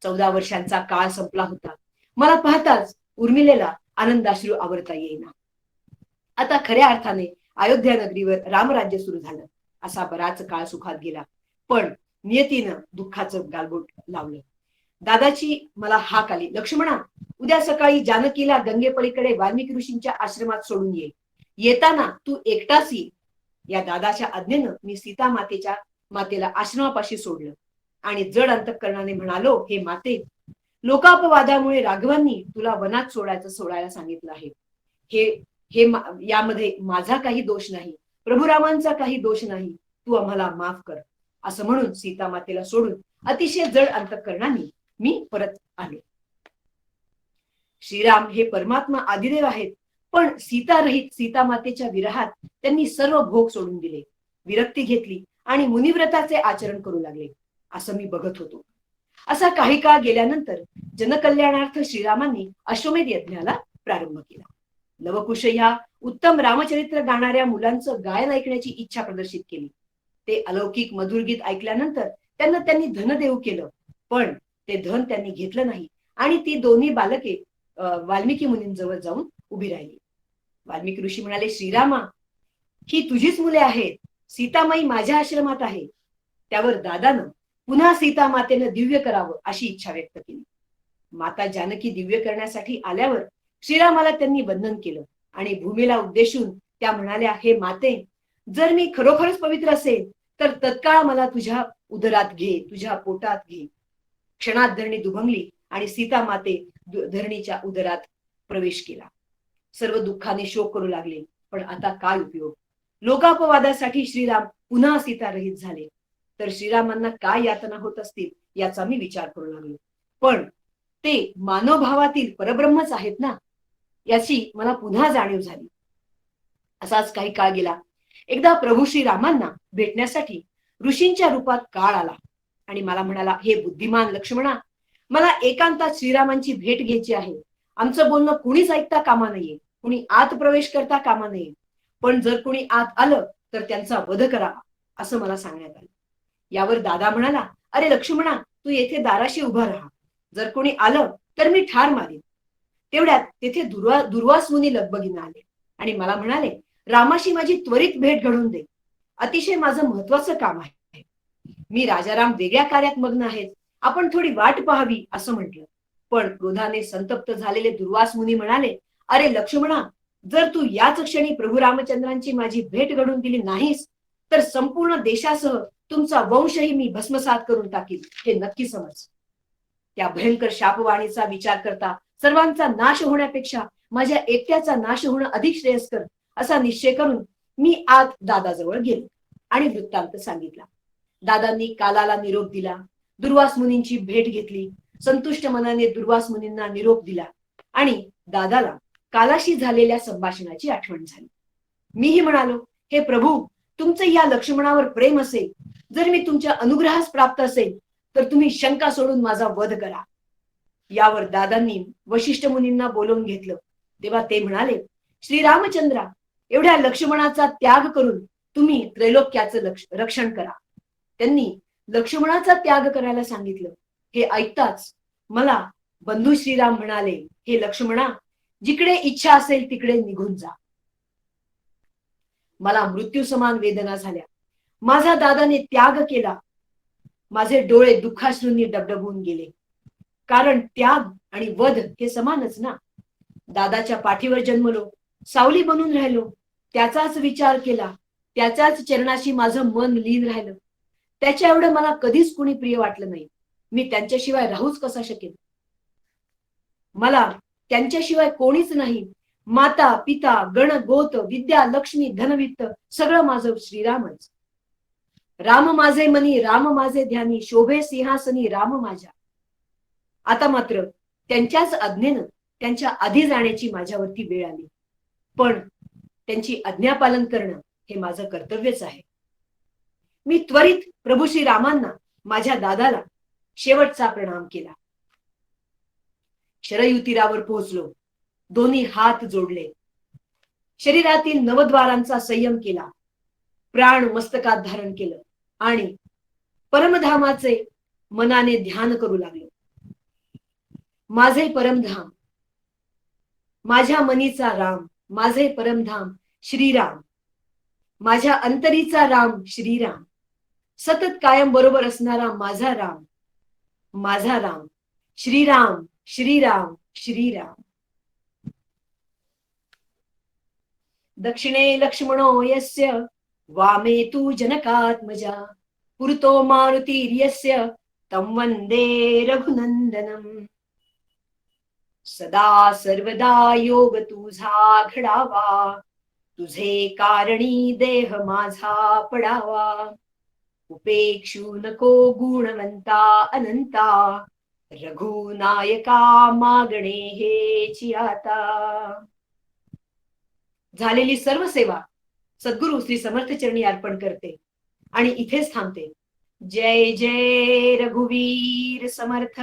14 वर्षांचा काळ संपला होता. मला पाहताच उर्मिलेला आनंदाश्रू आवरता येईना. आता खऱ्या अर्थाने अयोध्या नगरीवर रामराज्य सुरू झालं. असा बराच काळ सुखात गेला, पण नियतीनं दुःखाचं गालबोट लावलं. दादाची मला हाक आली, लक्ष्मणा, उद्या सकाळी जानकीला गंगेपलीकडे वाल्मिकी ऋषींच्या आश्रमात सोडून ये. येताना तू एकटाच ये. या दादाच्या आज्ञेनं मी सीता मातेला आश्रमापाशी सोडलं आणि जड अंतःकरणाने म्हणालो, हे माते, लोकापवादामुळे राघवांनी तुला वनात सोडायला सांगितलं आहे. यामध्ये माझा काही दोष नाही, प्रभुरामांचा काही दोष नाही, तू आम्हाला माफ कर, असं म्हणून सीता मातेला सोडून अतिशय जड अंतःकरणाने मी परत आले. श्रीराम हे परमात्मा आदिदेव आहेत, पण सीता मातेच्या विरहात त्यांनी सर्व भोग सोडून दिले, विरक्ती घेतली आणि मुनिव्रताचे आचरण करू लागले, असं मी बघत होतो. असा काही काळ गेल्यानंतर जनकल्याणार्थ श्रीरामांनी अश्वमेध यज्ञाला प्रारंभ केला. लवकुश ह्या उत्तम रामचरित्र गाणाऱ्या मुलांचं गायन ऐकण्याची इच्छा प्रदर्शित केली. ते अलौकिक मधुर गीत ऐकल्यानंतर त्यांनी धन देऊ केलं, पण ते धन त्यांनी घेतलं नाही आणि ती दोन्ही बालके वाल्मिकी मुनींजवळ जाऊन उभी राहिली. वाल्मिकी ऋषी म्हणाले, श्रीरामा, ही तुझीच मुले आहेत, सीतामाई माझ्या आश्रमात आहे. त्यावर दादानं पुन्हा सीता मातेनं दिव्य करावं अशी इच्छा व्यक्त केली. माता जानकी दिव्य करण्यासाठी आल्यावर श्रीरामाला त्यांनी वंदन केलं आणि भूमीला उद्देशून त्या म्हणाल्या, हे माते, जर मी खरोखरच पवित्र असेल तर तत्काळ मला तुझ्या उदरात घे, तुझ्या पोटात घे. क्षणात धरणी दुभंगली आणि सीता माते धरणीच्या उदरात प्रवेश केला. सर्व दुःखाने शोक करू लागले, पण आता काय उपयोग? लोकापवादासाठी श्रीराम पुन्हा सीतारहित झाले, तर श्रीरामांना काय यातना होत असतील याचा मी विचार करू लागलो. पण ते मानवभावातील परब्रह्मच आहेत ना, याची मला पुन्हा जाणीव झाली. असाच काही काळ गेला. एकदा प्रभू श्रीरामांना भेटण्यासाठी ऋषींच्या रूपात काळ आला आणि मला म्हणाला, हे बुद्धिमान लक्ष्मणा, मला एकांतात श्रीरामांची भेट घ्यायची आहे. आमचं बोलणं कुणीच ऐकता कामा नये, कुणी आत प्रवेश करता कामा नये, पण जर कुणी आत आलं तर त्यांचा वध करावा, असं मला सांगण्यात आलं. यावर दादा म्हणाला, अरे लक्ष्मणा, तू येथे दाराशी उभा राहा, जर कोणी आलं तर मी ठार मारेन. तेवढ्यात तेथे दुर्वास मुनी लगबगीने आले आणि मला म्हणाले, रामाशी माझी त्वरित भेट घडवून दे, अतिशय माझं महत्वाचं काम आहे. मी राजाराम वेगळ्या कार्यात मग्न आहेत, आपण थोडी वाट पाहावी असं म्हटलं. पण क्रोधाने संतप्त झालेले दुर्वास मुनी म्हणाले, अरे लक्ष्मणा, जर तू याच क्षणी प्रभू रामचंद्रांची माझी भेट घडवून दिली नाहीस तर संपूर्ण देशासह तुमचा वंशही मी भस्मसात करून टाकील, हे नक्की समज. त्या भयंकर शापवाणीचा विचार करता सर्वांचा नाश होण्यापेक्षा माझ्या एकट्याचा नाश होणं अधिक श्रेयस्कर असा निश्चय करून मी आत दादाजवळ गेलो आणि वृत्तांत सांगितला. दादांनी कालाला निरोप दिला, दुर्वास मुनींची भेट घेतली, संतुष्ट मनाने दुर्वास मुनींना निरोप दिला आणि दादाला कालाशी झालेल्या संभाषणाची आठवण झाली. मीही म्हणालो, हे प्रभू, तुमचं या लक्ष्मणावर प्रेम असेल, जर मी तुमच्या अनुग्रहास प्राप्त असेल तर तुम्ही शंका सोडून माझा वध करा. यावर दादांनी वशिष्ठ मुनींना बोलवून घेतलं. तेव्हा ते म्हणाले, श्रीरामचंद्रा, एवढ्या लक्ष्मणाचा त्याग करून तुम्ही त्रैलोक्याचं रक्षण करा. त्यांनी लक्ष्मणाचा त्याग करायला सांगितलं. हे ऐकताच मला बंधू श्रीराम म्हणाले, हे लक्ष्मणा, जिकडे इच्छा असेल तिकडे निघून जा. मला मृत्यू समान वेदना झाल्या. माझा दादाने त्याग केला. माझे डोळे दुःखाश्रूंनी डबडबून गेले, कारण त्याग आणि वध हे समानच ना. दादाच्या पाठीवर जन्मलो, सावली बनून राहिलो, त्याचाच विचार केला, त्याच्याच चरणाशी माझं मन लीन राहिलं. त्याच्या एवढं मला कधीच कुणी प्रिय वाटलं नाही. मी त्यांच्याशिवाय राहूच कसा शकेन? मला त्यांच्याशिवाय कोणीच नाही. माता, पिता, गण, गोत, विद्या, लक्ष्मी, धनवित्त सगळं माझं श्रीरामच. राम माझे मनी, राम माझे ध्यानी, शोभे सिंहासनी राम माझ्या. आता मात्र त्यांच्याच आज्ञेनं त्यांच्या आधी जाण्याची माझ्यावरती वेळ आली, पण त्यांची आज्ञा पालन करणं हे माझं कर्तव्यच आहे. मी त्वरित प्रभू श्रीरामांना, माझ्या दादाला शेवटचा प्रणाम केला. शरयू तीरावर पोहोचलो. दोन्ही हात जोडले, शरीरातील नवद्वारांचा संयम केला, प्राण मस्तकात धारण केलं आणि परमधामाचे मनाने ध्यान करू लागलो. माझे परमधाम, माझ्या मनीचा राम, माझे परमधाम श्रीराम, माझ्या अंतरीचा राम श्रीराम, सतत कायम बरोबर असणारा माझा राम, माझा राम श्रीराम श्रीराम श्रीराम. दक्षिणे लक्ष्मणो यस्य, वामे तु जनकात्मजा, पुरतो मारुतिर्यस्य तं वन्दे रघुनन्दनम्. सदा सर्वदा योग तुझा घडावा, तुझे कारणी देह माझा पडावा. उपेक्षू नको गुणवंता अनंता, रघुनायका मागणे हेची आता. झालेली सर्व सेवा सद्गुरु श्री समर्थ चरणी अर्पण करते आणि इथेच थांबते. जय जय रघुवीर समर्थ.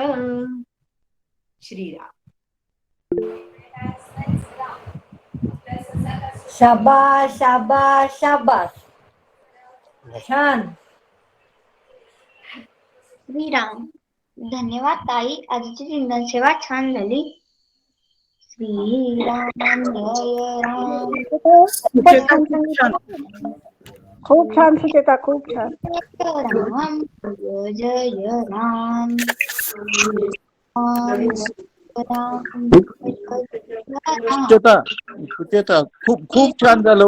श्रीराम. शाबास शाबास शाबास, छान. श्रीराम. धन्यवाद ताई, आजची चिंतन सेवा छान झाली. श्रीराम जय राम. सुचेता खूप छान. खूप छान सुचेता, खूप छान. राम जय जय राम. राम सुचेता, सुचेता खूप खूप छान झालं.